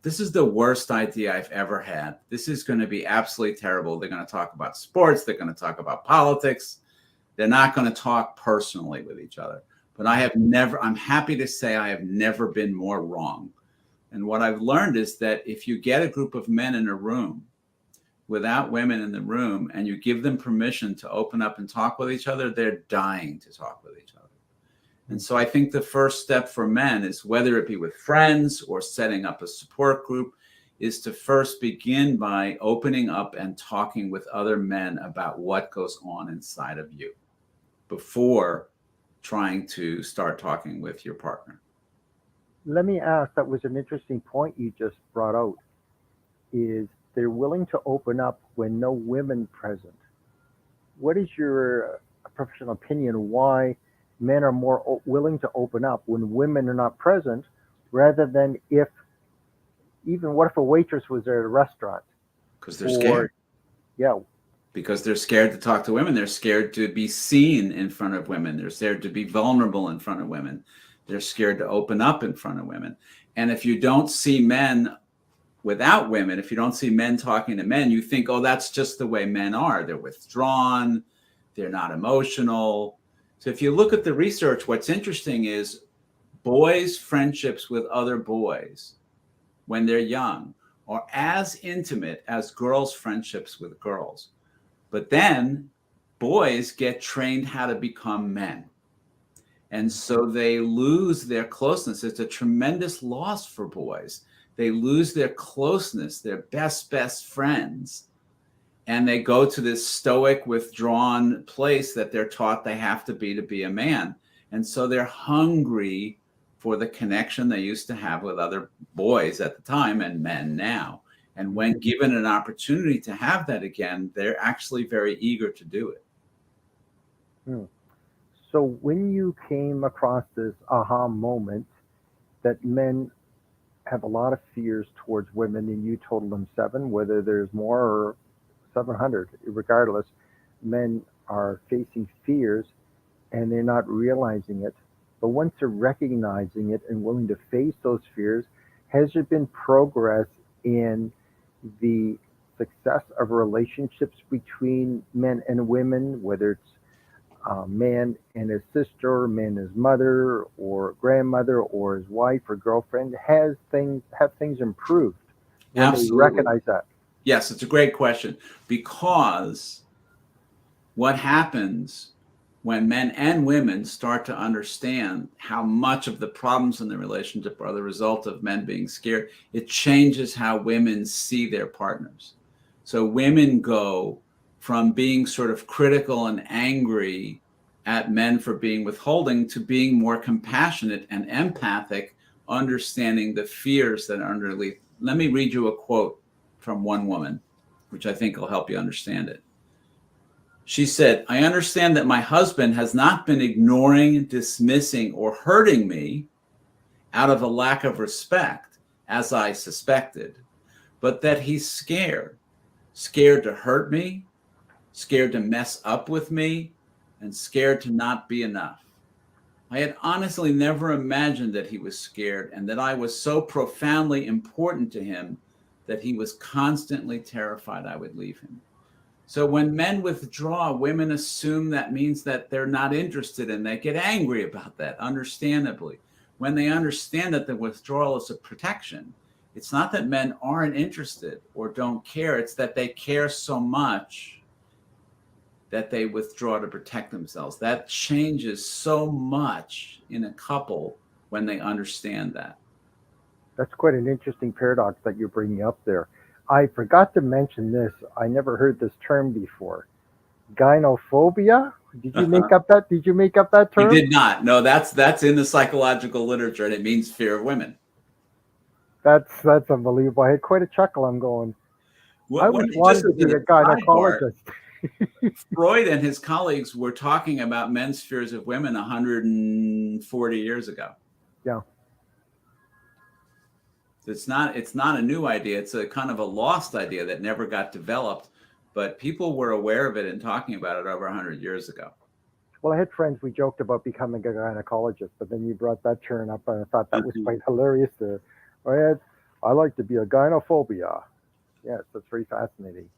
Speaker 2: this is the worst idea I've ever had. This is going to be absolutely terrible. They're going to talk about sports. They're going to talk about politics. They're not going to talk personally with each other. But I'm happy to say I have never been more wrong. And what I've learned is that if you get a group of men in a room without women in the room and you give them permission to open up and talk with each other, they're dying to talk with each other. And so I think the first step for men is, whether it be with friends or setting up a support group, is to first begin by opening up and talking with other men about what goes on inside of you before trying to start talking with your partner.
Speaker 1: Let me ask, that was an interesting point you just brought out, is they're willing to open up when no women present. What is your professional opinion why men are more willing to open up when women are not present, rather than what if a waitress was there at a restaurant?
Speaker 2: Because they're scared.
Speaker 1: Yeah.
Speaker 2: Because they're scared to talk to women. They're scared to be seen in front of women. They're scared to be vulnerable in front of women. They're scared to open up in front of women. And if you don't see men without women, if you don't see men talking to men, you think, oh, that's just the way men are. They're withdrawn. They're not emotional. So if you look at the research, what's interesting is boys' friendships with other boys when they're young are as intimate as girls' friendships with girls. But then boys get trained how to become men. And so they lose their closeness. It's a tremendous loss for boys. They lose their closeness, their best friends. And they go to this stoic, withdrawn place that they're taught they have to be a man. And so they're hungry for the connection they used to have with other boys at the time and men now. And when given an opportunity to have that again, they're actually very eager to do it.
Speaker 1: So when you came across this aha moment that men have a lot of fears towards women, and you told them 7, whether there's more or 700, regardless, men are facing fears and they're not realizing it. But once they're recognizing it and willing to face those fears, has there been progress in the success of relationships between men and women, whether it's man and his sister, man and his mother, or grandmother, or his wife or girlfriend? Have things improved when they recognize that?
Speaker 2: Yes, it's a great question, because what happens when men and women start to understand how much of the problems in the relationship are the result of men being scared, it changes how women see their partners. So women go from being sort of critical and angry at men for being withholding to being more compassionate and empathic, understanding the fears that are underneath. Let me read you a quote from one woman, which I think will help you understand it. She said, "I understand that my husband has not been ignoring, dismissing, or hurting me out of a lack of respect, as I suspected, but that he's scared to hurt me, scared to mess up with me, and scared to not be enough. I had honestly never imagined that he was scared and that I was so profoundly important to him that he was constantly terrified I would leave him." So when men withdraw, women assume that means that they're not interested, and they get angry about that, understandably. When they understand that the withdrawal is a protection, it's not that men aren't interested or don't care, it's that they care so much that they withdraw to protect themselves. That changes so much in a couple when they understand that.
Speaker 1: That's quite an interesting paradox that you're bringing up there. I forgot to mention this. I never heard this term before. Gynophobia? Did you make up that? Did you make up that term?
Speaker 2: You did not. No, that's in the psychological literature, and it means fear of women.
Speaker 1: That's unbelievable. I had quite a chuckle. I'm going, I always wanted to be a gynecologist.
Speaker 2: Freud and his colleagues were talking about men's fears of women 140 years ago.
Speaker 1: Yeah.
Speaker 2: It's not a new idea. It's a kind of a lost idea that never got developed. but people were aware of it and talking about it over 100 years ago.
Speaker 1: Well, I had friends, we joked about becoming a gynecologist, but then you brought that term up, and I thought that was quite hilarious. I like to be a gynophobia. Yes, that's very fascinating.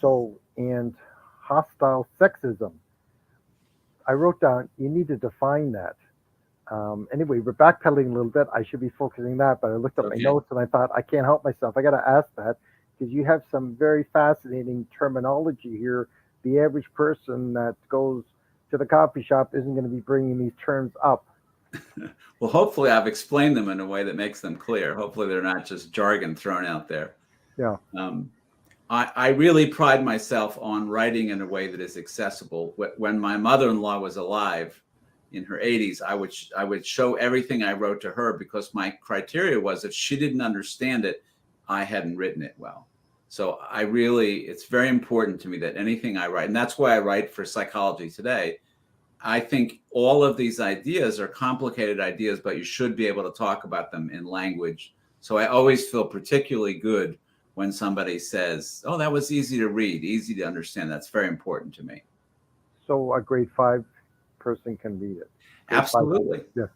Speaker 1: So, and hostile sexism. I wrote down, you need to define that. Anyway, we're backpedaling a little bit. I should be focusing that, but I looked at my notes and I thought, I can't help myself. I got to ask that because you have some very fascinating terminology here. The average person that goes to the coffee shop isn't going to be bringing these terms up.
Speaker 2: Well, hopefully I've explained them in a way that makes them clear. Hopefully they're not just jargon thrown out there.
Speaker 1: Yeah.
Speaker 2: I really pride myself on writing in a way that is accessible. When my mother-in-law was alive in her 80s, I would show everything I wrote to her because my criteria was if she didn't understand it, I hadn't written it well. So it's very important to me that anything I write, and that's why I write for Psychology Today. I think all of these ideas are complicated ideas, but you should be able to talk about them in language. So I always feel particularly good when somebody says, oh, that was easy to read, easy to understand. That's very important to me.
Speaker 1: So a grade 5 person can read it.
Speaker 2: Absolutely. Yeah.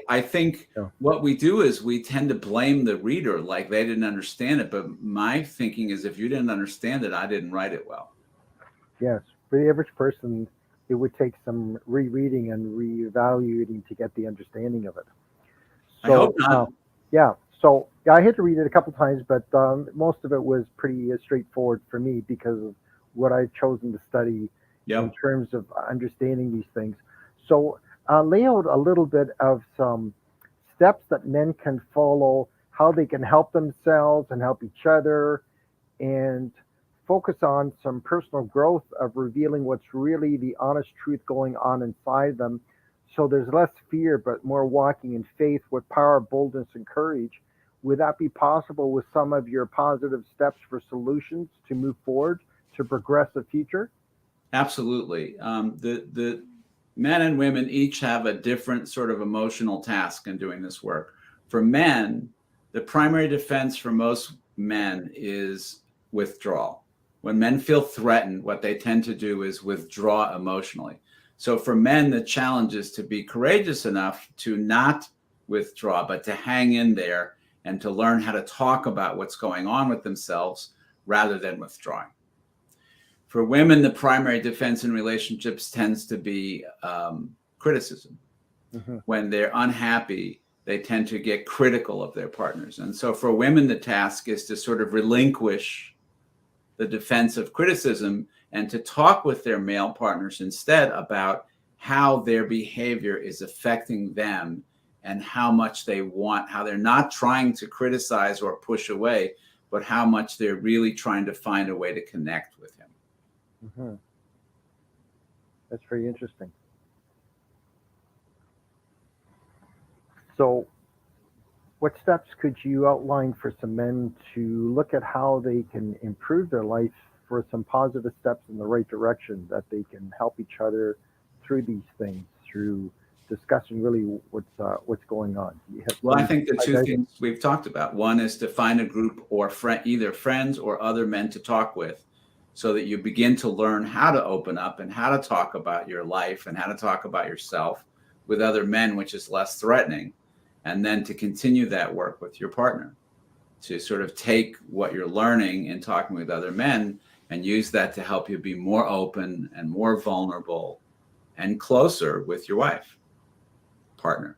Speaker 2: I think what we do is we tend to blame the reader like they didn't understand it. But my thinking is if you didn't understand it, I didn't write it well.
Speaker 1: Yes. For the average person, it would take some rereading and reevaluating to get the understanding of it.
Speaker 2: So, I hope not.
Speaker 1: So I had to read it a couple times, but most of it was pretty straightforward for me because of what I've chosen to study in terms of understanding these things. So lay out a little bit of some steps that men can follow, how they can help themselves and help each other, and focus on some personal growth of revealing what's really the honest truth going on inside them. So there's less fear, but more walking in faith with power, boldness, and courage. Would that be possible with some of your positive steps for solutions to move forward, to progress the future?
Speaker 2: Absolutely. The men and women each have a different sort of emotional task in doing this work. For men, the primary defense for most men is withdrawal. When men feel threatened, what they tend to do is withdraw emotionally. So for men, the challenge is to be courageous enough to not withdraw, but to hang in there and to learn how to talk about what's going on with themselves rather than withdrawing. For women, the primary defense in relationships tends to be criticism. Mm-hmm. When they're unhappy, they tend to get critical of their partners. And so for women, the task is to sort of relinquish the defense of criticism and to talk with their male partners instead about how their behavior is affecting them and how much they want, how they're not trying to criticize or push away, but how much they're really trying to find a way to connect with him.
Speaker 1: Mm-hmm. That's very interesting. So what steps could you outline for some men to look at how they can improve their life for some positive steps in the right direction, that they can help each other through these things, through discussing really what's going on?
Speaker 2: Well, I think the two things we've talked about. One is to find a group or either friends or other men to talk with, so that you begin to learn how to open up and how to talk about your life and how to talk about yourself with other men, which is less threatening. And then to continue that work with your partner, to sort of take what you're learning in talking with other men and use that to help you be more open and more vulnerable and closer with your wife, partner.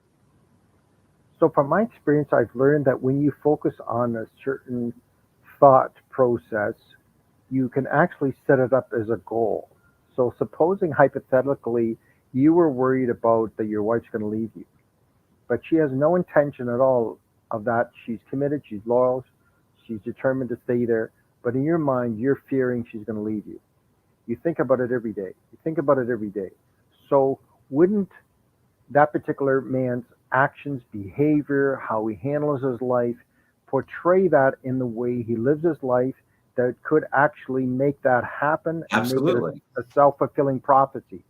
Speaker 1: So from my experience, I've learned that when you focus on a certain thought process, you can actually set it up as a goal. So supposing hypothetically you were worried about that your wife's going to leave you, but she has no intention at all of that. She's committed, she's loyal, she's determined to stay there, but in your mind, you're fearing she's going to leave you. You think about it every day. So wouldn't that particular man's actions, behavior, how he handles his life, portray that in the way he lives his life, that could actually make that happen?
Speaker 2: Absolutely.
Speaker 1: And make it a self-fulfilling prophecy?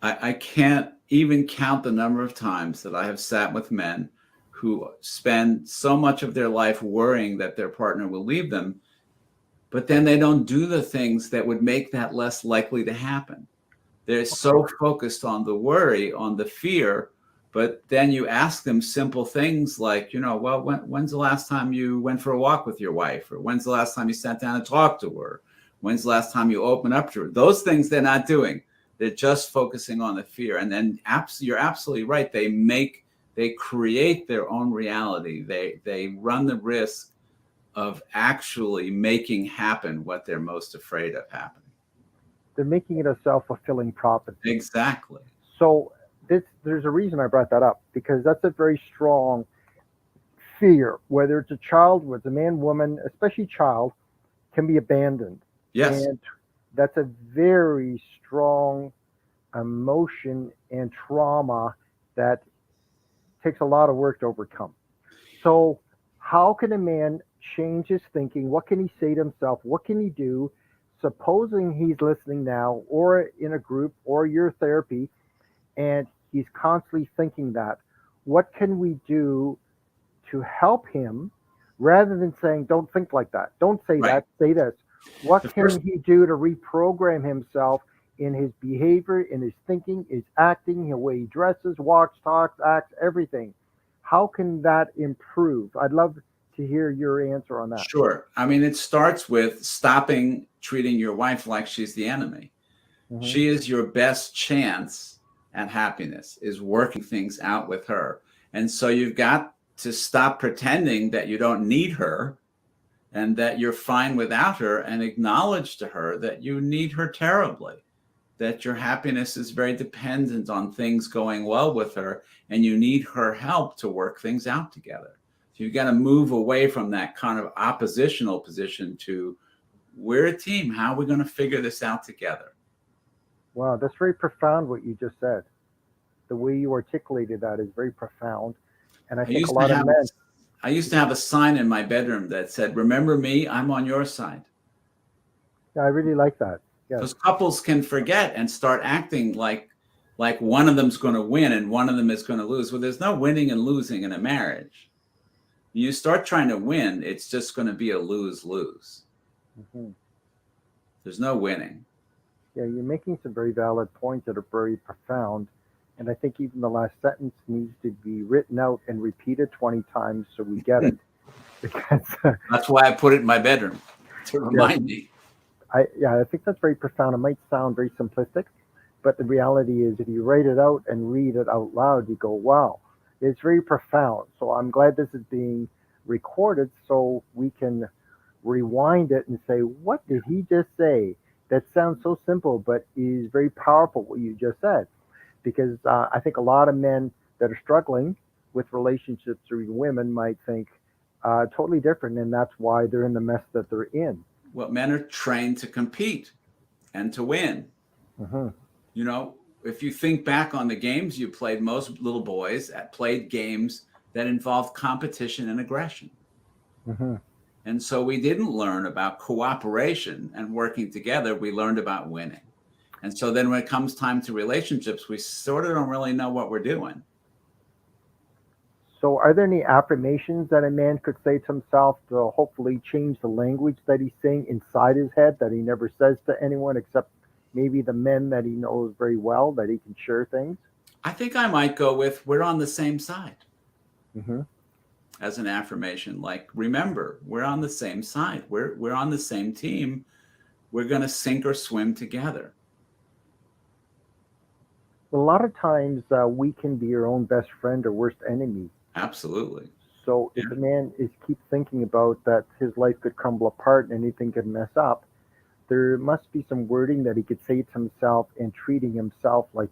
Speaker 2: I can't even count the number of times that I have sat with men who spend so much of their life worrying that their partner will leave them, but then they don't do the things that would make that less likely to happen. They're so focused on the worry, on the fear, but then you ask them simple things like, well, when's the last time you went for a walk with your wife? Or when's the last time you sat down and talked to her? When's the last time you opened up to her? Those things they're not doing. They're just focusing on the fear. And then you're absolutely right. They create their own reality. They run the risk of actually making happen what they're most afraid of happening.
Speaker 1: They're making it a self-fulfilling prophecy.
Speaker 2: Exactly.
Speaker 1: So there's a reason I brought that up, because that's a very strong fear, whether it's a child, whether it's a man, woman, especially child, can be abandoned.
Speaker 2: Yes.
Speaker 1: And that's a very strong emotion and trauma that takes a lot of work to overcome. So how can a man change his thinking? What can he say to himself? What can he do? Supposing he's listening now, or in a group, or your therapy, and he's constantly thinking that, what can we do to help him, rather than saying, don't think like that, don't say
Speaker 2: Right.
Speaker 1: that, say this? What can he do to reprogram himself in his behavior, in his thinking, his acting, the way he dresses, walks, talks, acts, everything? How can that improve? I'd love to hear your answer on that.
Speaker 2: Sure. I mean, it starts with stopping treating your wife like she's the enemy.
Speaker 1: Mhm.
Speaker 2: She is your best chance at happiness, is working things out with her. And so you've got to stop pretending that you don't need her and that you're fine without her, and acknowledge to her that you need her terribly, that your happiness is very dependent on things going well with her, and you need her help to work things out together. So you've got to move away from that kind of oppositional position to, we're a team. How are we going to figure this out together?
Speaker 1: Wow, that's very profound what you just said. The way you articulated that is very profound. And I think a lot of men.
Speaker 2: I used to have a sign in my bedroom that said, remember me, I'm on your side.
Speaker 1: Yeah, I really like that. Yes.
Speaker 2: Because couples can forget and start acting like one of them's going to win and one of them is going to lose. Well, there's no winning and losing in a marriage. You start trying to win, it's just going to be a lose-lose.
Speaker 1: Mm-hmm.
Speaker 2: There's no winning.
Speaker 1: Yeah, you're making some very valid points that are very profound. And I think even the last sentence needs to be written out and repeated 20 times so we get it. Because
Speaker 2: that's why I put it in my bedroom, to remind me.
Speaker 1: I think that's very profound. It might sound very simplistic, but the reality is, if you write it out and read it out loud, you go, wow, it's very profound. So I'm glad this is being recorded so we can rewind it and say, what did he just say? That sounds so simple, but is very powerful, what you just said. Because I think a lot of men that are struggling with relationships, or even women, might think totally different, and that's why they're in the mess that they're in.
Speaker 2: Well, men are trained to compete and to win.
Speaker 1: Mm-hmm.
Speaker 2: If you think back on the games you played, most little boys played games that involved competition and aggression.
Speaker 1: Mm-hmm.
Speaker 2: And so we didn't learn about cooperation and working together. We learned about winning. And so then when it comes time to relationships, we sort of don't really know what we're doing.
Speaker 1: So are there any affirmations that a man could say to himself to hopefully change the language that he's saying inside his head, that he never says to anyone except maybe the men that he knows very well, that he can share things?
Speaker 2: I think I might go with, we're on the same side.
Speaker 1: Mm-hmm.
Speaker 2: As an affirmation, like, remember, we're on the same side. We're on the same team. We're going to sink or swim together.
Speaker 1: A lot of times we can be our own best friend or worst enemy.
Speaker 2: Absolutely.
Speaker 1: So if a man keeps thinking about that his life could crumble apart and anything could mess up, there must be some wording that he could say to himself and treating himself like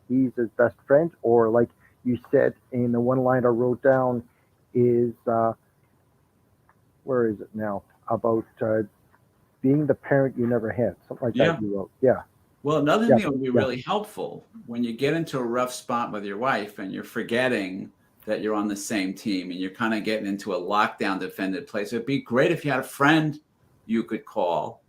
Speaker 1: he's his best friend, or like you said in the one line I wrote down is, where is it now? About being the parent you never had. Something like that you wrote. Yeah.
Speaker 2: Well, another thing that would be really helpful when you get into a rough spot with your wife and you're forgetting that you're on the same team and you're kind of getting into a lockdown defended place. It'd be great if you had a friend you could call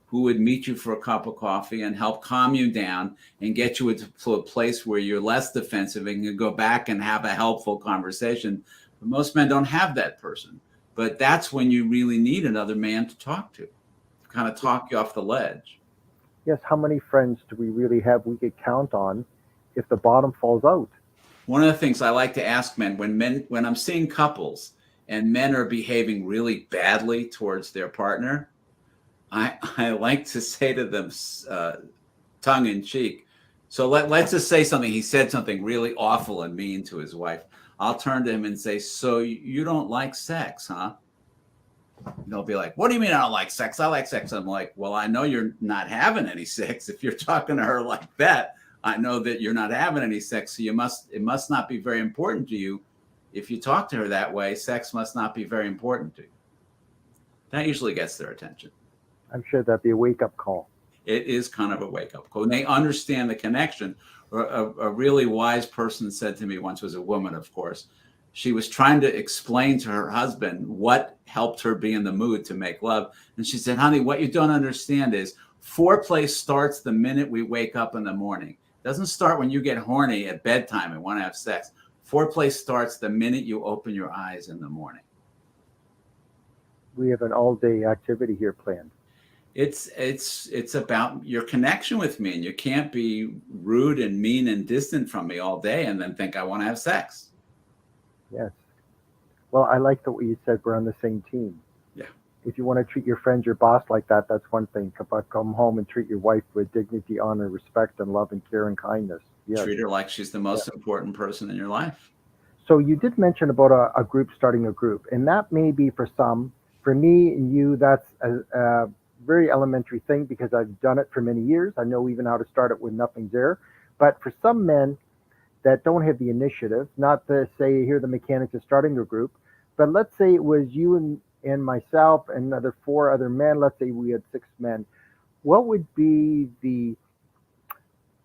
Speaker 2: who would meet you for a cup of coffee and help calm you down and get you to a place where you're less defensive and you go back and have a helpful conversation. But most men don't have that person. But that's when you really need another man to talk to. kind of talk you off the ledge.
Speaker 1: Yes, how many friends do we really have we could count on if the bottom falls out?
Speaker 2: One of the things I like to ask when I'm seeing couples and men are behaving really badly towards their partner, I like to say to them, tongue in cheek. So let's just say something. He said something really awful and mean to his wife. I'll turn to him and say, "So you don't like sex, huh?" And they'll be like, "What do you mean I don't like sex? I like sex." I'm like, "Well, I know you're not having any sex. If you're talking to her like that, I know that you're not having any sex. So it must not be very important to you. If you talk to her that way, sex must not be very important to you." That usually gets their attention.
Speaker 1: I'm sure that'd be a wake-up call.
Speaker 2: It is kind of a wake-up call. And they understand the connection. A really wise person said to me once, was a woman, of course. She was trying to explain to her husband what helped her be in the mood to make love. And she said, "Honey, what you don't understand is foreplay starts the minute we wake up in the morning. It doesn't start when you get horny at bedtime and want to have sex. Foreplay starts the minute you open your eyes in the morning."
Speaker 1: We have an all-day activity here planned.
Speaker 2: It's about your connection with me, and you can't be rude and mean and distant from me all day and then think I want to have sex.
Speaker 1: Yes. Well, I like the way you said we're on the same team.
Speaker 2: Yeah.
Speaker 1: If you want to treat your friends, your boss like that, that's one thing. But come home and treat your wife with dignity, honor, respect, and love and care and kindness. Yes.
Speaker 2: Treat her like she's the most important person in your life.
Speaker 1: So you did mention about a group starting a group, and that may be for some. For me and you, that's a very elementary thing because I've done it for many years. I know even how to start it when nothing's there. But for some men that don't have the initiative, not to say here the mechanics of starting a group, but let's say it was you and myself and another 4 other men. Let's say we had 6 men. What would be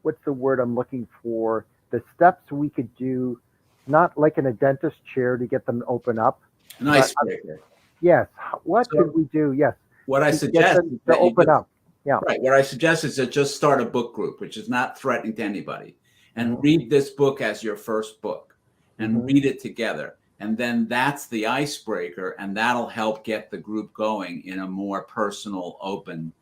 Speaker 1: what's the word I'm looking for? The steps we could do, not like in a dentist chair to get them to open up.
Speaker 2: An icebreaker.
Speaker 1: Yes. What could we do? Yes.
Speaker 2: What I
Speaker 1: To get
Speaker 2: suggest
Speaker 1: them to open up. Yeah.
Speaker 2: Right. What I suggest is to just start a book group, which is not threatening to anybody, and
Speaker 1: Mhm.
Speaker 2: read this book as your first book and
Speaker 1: Mhm.
Speaker 2: read it together. And then that's the icebreaker, and that'll help get the group going in a more personal, open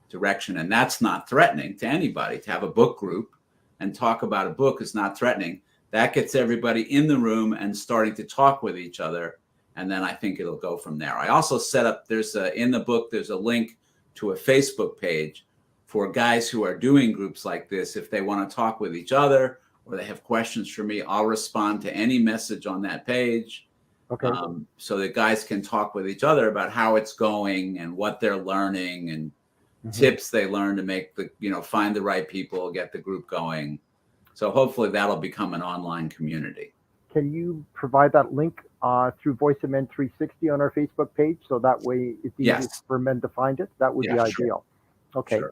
Speaker 2: direction. And that's not threatening to anybody. To have a book group and talk about a book is not threatening. That gets everybody in the room and starting to talk with each other. And then I think it'll go from there. I also set up, in the book, there's a link to a Facebook page for guys who are doing groups like this. If they want to talk with each other or they have questions for me, I'll respond to any message on that page.
Speaker 1: Okay.
Speaker 2: So that guys can talk with each other about how it's going and what they're learning and tips they learn to make find the right people, get the group going. So hopefully that'll become an online community.
Speaker 1: Can you provide that link through Voice of Men 360 on our Facebook page so that way it's easy for men to find it? That would be ideal. Okay. Sure.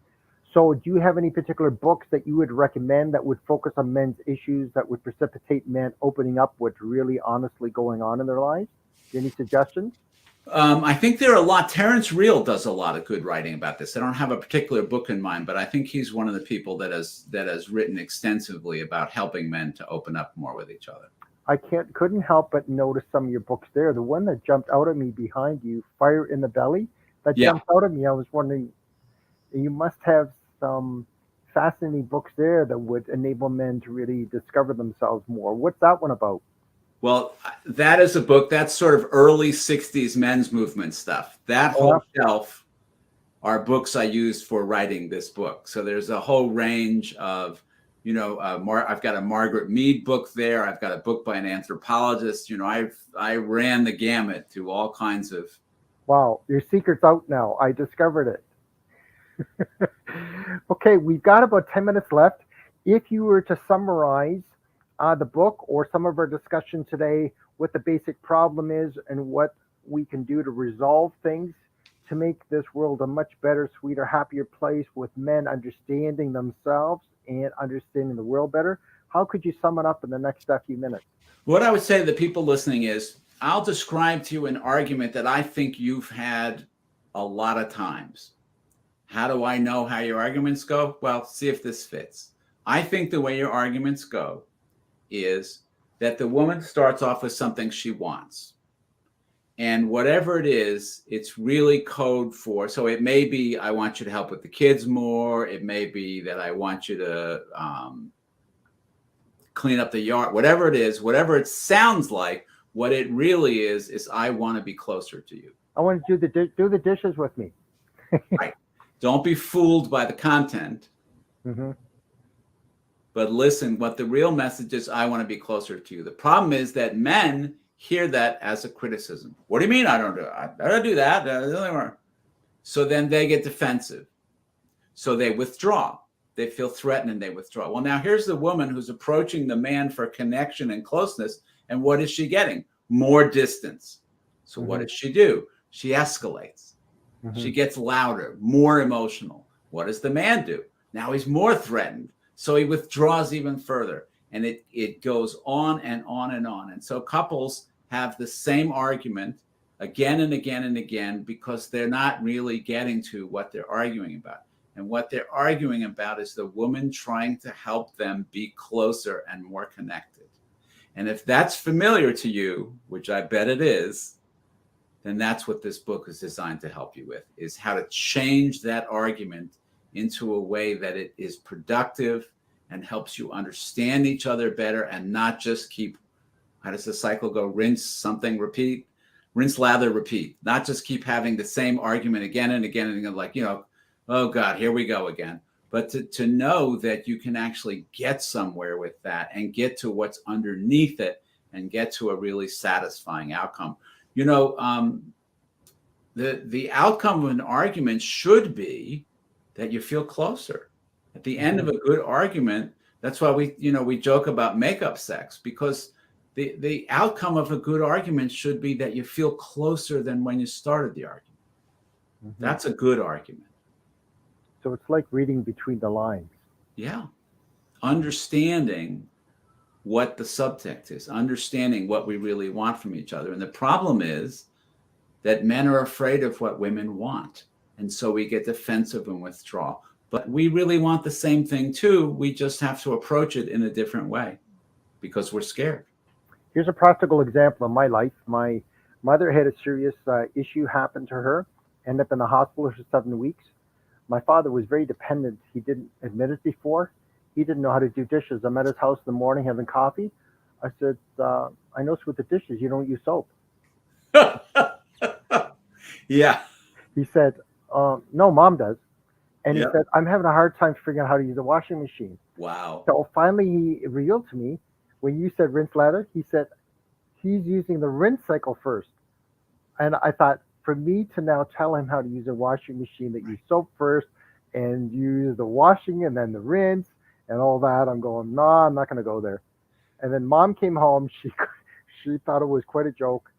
Speaker 1: So do you have any particular books that you would recommend that would focus on men's issues that would precipitate men opening up what's really honestly going on in their lives? Any suggestions?
Speaker 2: I think there are a lot. Terrence Real does a lot of good writing about this. I don't have a particular book in mind, but I think he's one of the people that has written extensively about helping men to open up more with each other.
Speaker 1: I couldn't help but notice some of your books there. The one that jumped out at me behind you, Fire in the Belly, that jumped out at me. I was wondering, you must have some fascinating books there that would enable men to really discover themselves more. What's that one about?
Speaker 2: Well, that is a book that's sort of early 60s men's movement stuff. That whole shelf are books I used for writing this book. So there's a whole range of, I've got a Margaret Mead book there. I've got a book by an anthropologist. I ran the gamut to all kinds of.
Speaker 1: Wow, your secret's out now. I discovered it. Okay, we've got about 10 minutes left. If you were to summarize the book or some of our discussion today, what the basic problem is and what we can do to resolve things to make this world a much better, sweeter, happier place with men understanding themselves and understanding the world better, how could you sum it up in the next few minutes?
Speaker 2: What I would say to the people listening is, I'll describe to you an argument that I think you've had a lot of times. How do I know how your arguments go? Well, see if this fits. I think the way your arguments go is that the woman starts off with something she wants. And whatever it is, it's really code for. So it may be, I want you to help with the kids more. It may be that I want you to clean up the yard. Whatever it is, whatever it sounds like, what it really is I want to be closer to you.
Speaker 1: I want to do the dishes with me.
Speaker 2: Right. Don't be fooled by the content.
Speaker 1: Mm-hmm.
Speaker 2: But listen, what the real message is, I want to be closer to you. The problem is that men hear that as a criticism. What do you mean I don't do that? So then they get defensive. So they withdraw. They feel threatened and they withdraw. Well, now here's the woman who's approaching the man for connection and closeness. And what is she getting? More distance. So what does she do? She escalates. She gets louder, more emotional. What does the man do? Now he's more threatened. So he withdraws even further. And it goes on and on and on. And so couples have the same argument again and again and again because they're not really getting to what they're arguing about. And what they're arguing about is the woman trying to help them be closer and more connected. And if that's familiar to you, which I bet it is, then that's what this book is designed to help you with, is how to change that argument into a way that it is productive and helps you understand each other better and not just keep, how does the cycle go? Rinse, something, repeat, rinse, lather, repeat. Not just keep having the same argument again and again and again, like, oh God, here we go again. But to know that you can actually get somewhere with that and get to what's underneath it and get to a really satisfying outcome. The outcome of an argument should be that you feel closer. At the end of a good argument, that's why we joke about makeup sex, because the outcome of a good argument should be that you feel closer than when you started the argument. That's a good argument.
Speaker 1: So it's like reading between the lines.
Speaker 2: Yeah. Understanding what the subtext is, understanding what we really want from each other. And the problem is that men are afraid of what women want. And so we get defensive and withdraw. But we really want the same thing too. We just have to approach it in a different way because we're scared.
Speaker 1: Here's a practical example of my life. My mother had a serious issue happen to her, ended up in the hospital for 7 weeks. My father was very dependent. He didn't admit it before. He didn't know how to do dishes. I'm at his house in the morning having coffee. I said, I noticed with the dishes, you don't use soap.
Speaker 2: Yeah.
Speaker 1: He said, no, Mom does. And he said, I'm having a hard time figuring out how to use a washing machine.
Speaker 2: Wow.
Speaker 1: So finally he revealed to me, when you said rinse lather, he said he's using the rinse cycle first. And I thought, for me to now tell him how to use a washing machine that use soap first and use the washing and then the rinse and all that, I'm going, no, I'm not going to go there. And then Mom came home. She thought it was quite a joke.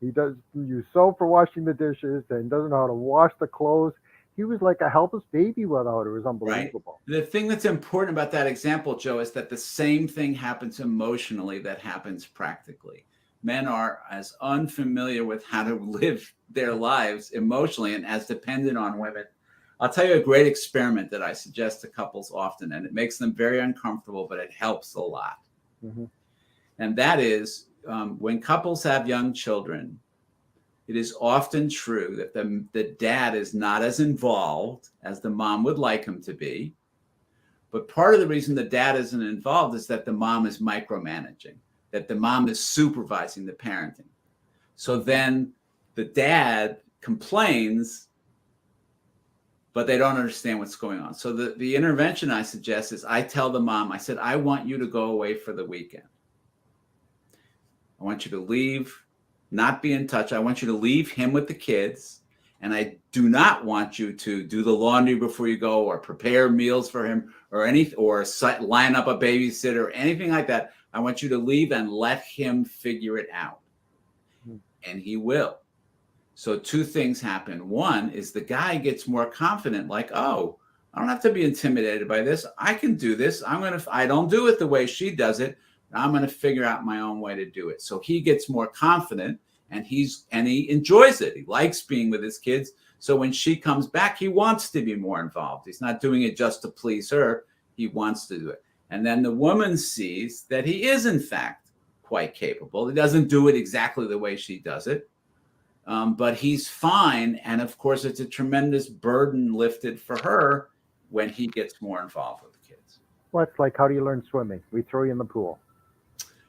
Speaker 1: He does use soap for washing the dishes and doesn't know how to wash the clothes. He was like a helpless baby without it. It was unbelievable.
Speaker 2: Right. The thing that's important about that example, Joe, is that the same thing happens emotionally that happens practically. Men are as unfamiliar with how to live their lives emotionally and as dependent on women. I'll tell you a great experiment that I suggest to couples often, and it makes them very uncomfortable, but it helps a lot. And that is when couples have young children, it is often true that the dad is not as involved as the mom would like him to be. But part of the reason the dad isn't involved is that the mom is micromanaging, that the mom is supervising the parenting. So then the dad complains, but they don't understand what's going on. So the intervention I suggest is I tell the mom, I said, I want you to go away for the weekend. I want you to leave, not be in touch. I want you to leave him with the kids. And I do not want you to do the laundry before you go or prepare meals for him or line up a babysitter or anything like that. I want you to leave and let him figure it out. And he will. So two things happen. One is the guy gets more confident, like, oh, I don't have to be intimidated by this. I can do this. I don't do it the way she does it. I'm going to figure out my own way to do it. So he gets more confident and he enjoys it. He likes being with his kids. So when she comes back, he wants to be more involved. He's not doing it just to please her. He wants to do it. And then the woman sees that he is, in fact, quite capable. He doesn't do it exactly the way she does it, But he's fine. And of course, it's a tremendous burden lifted for her when he gets more involved with the kids.
Speaker 1: Well, it's like, how do you learn swimming? We throw you in the pool.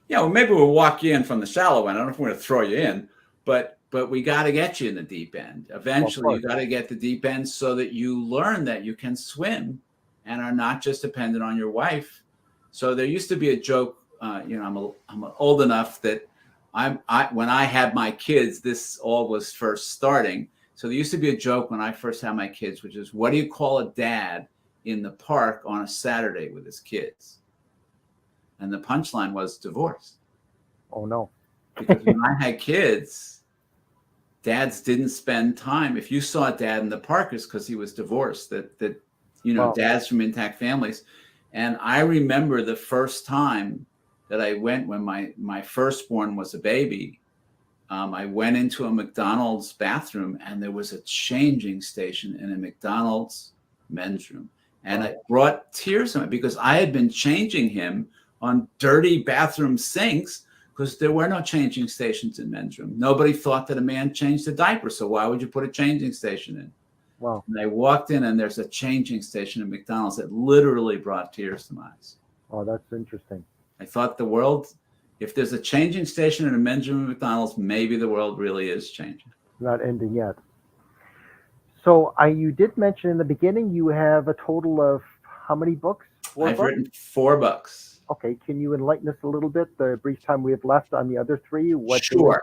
Speaker 2: Yeah, well, maybe we'll walk you in from the shallow end. I don't know if we're going to throw you in, but we got to get you in the deep end. Eventually,
Speaker 1: Well,
Speaker 2: you got to get the deep end so that you learn that you can swim and are not just dependent on your wife. So there used to be a joke. I'm old enough that when I had my kids, this all was first starting. So there used to be a joke when I first had my kids, which is, what do you call a dad in the park on a Saturday with his kids? And the punchline was divorce.
Speaker 1: Oh, no.
Speaker 2: Because when I had kids, dads didn't spend time. If you saw a dad in the park, it's because he was divorced. Wow. Dads from intact families. And I remember the first time that I went when my firstborn was a baby. I went into a McDonald's bathroom, and there was a changing station in a McDonald's men's room. And
Speaker 1: Wow.
Speaker 2: it brought tears to me because I had been changing him on dirty bathroom sinks because there were no changing stations in men's room. Nobody thought that a man changed a diaper. So why would you put a changing station in?
Speaker 1: Wow.
Speaker 2: And I walked in, and there's a changing station at McDonald's that literally brought tears to my eyes.
Speaker 1: Oh, that's interesting.
Speaker 2: I thought the world, if there's a changing station in a men's room at McDonald's, maybe the world really is changing.
Speaker 1: Not ending yet. So you did mention in the beginning you have a total of how many books?
Speaker 2: I've written 4 books.
Speaker 1: Okay, can you enlighten us a little bit, the brief time we have left, on the other 3?
Speaker 2: Sure.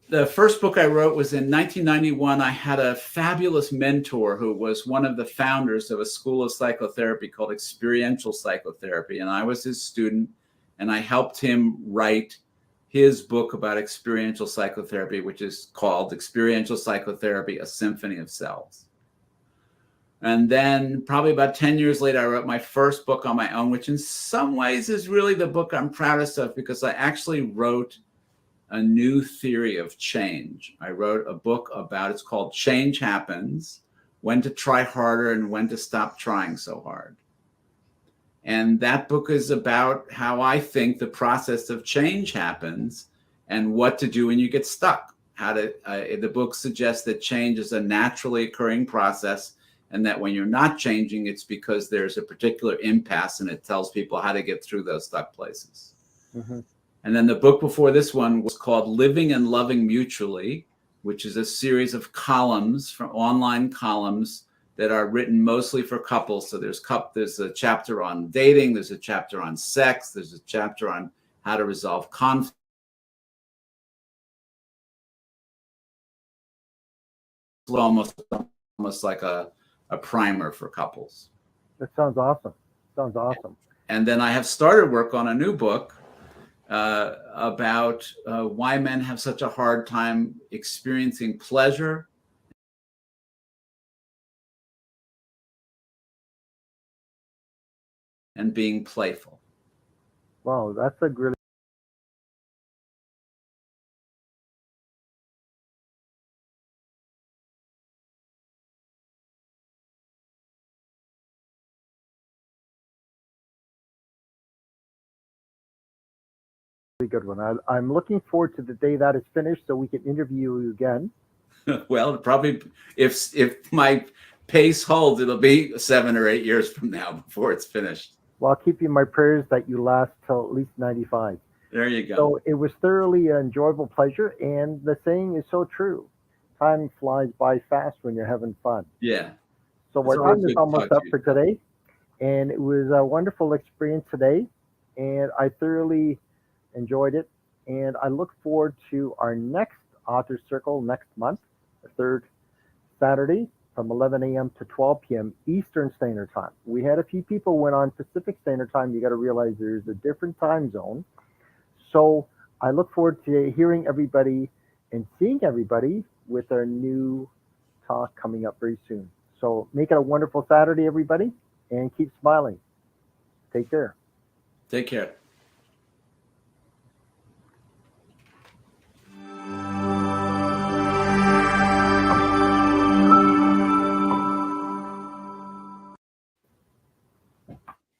Speaker 2: The first book I wrote was in 1991. I had a fabulous mentor who was one of the founders of a school of psychotherapy called experiential psychotherapy. And I was his student, and I helped him write his book about experiential psychotherapy, which is called Experiential Psychotherapy, A Symphony of Selves. And then probably about 10 years later, I wrote my first book on my own, which in some ways is really the book I'm proudest of because I actually wrote a new theory of change. I wrote a book about, it's called Change Happens, When to Try Harder and When to Stop Trying So Hard. And that book is about how I think the process of change happens and what to do when you get stuck. The book suggests that change is a naturally occurring process, and that when you're not changing, it's because there's a particular impasse, and it tells people how to get through those stuck places.
Speaker 1: Mm-hmm.
Speaker 2: And then the book before this one was called Living and Loving Mutually, which is a series of columns, from online columns that are written mostly for couples. So there's a chapter on dating, there's a chapter on sex, there's a chapter on how to resolve conflict. Almost like a primer for couples.
Speaker 1: That sounds awesome.
Speaker 2: And then I have started work on a new book about why men have such a hard time experiencing pleasure and being playful.
Speaker 1: Wow, that's a really good one. I'm looking forward to the day that is finished so we can interview you again.
Speaker 2: Well, probably if my pace holds, it'll be 7 or 8 years from now before it's finished.
Speaker 1: Well, I'll keep you in my prayers that you last till at least 95.
Speaker 2: There you go.
Speaker 1: So it was thoroughly an enjoyable pleasure, and the saying is so true. Time flies by fast when you're having fun.
Speaker 2: Yeah.
Speaker 1: So our time is almost up for today, and it was a wonderful experience today, and I thoroughly enjoyed it, and I look forward to our next Author Circle next month, the 3rd Saturday from 11 a.m. to 12 p.m. Eastern Standard Time. We had a few people went on Pacific Standard Time. You got to realize there's a different time zone. So I look forward to hearing everybody and seeing everybody with our new talk coming up very soon. So make it a wonderful Saturday, everybody, and keep smiling. Take care.
Speaker 2: Take care.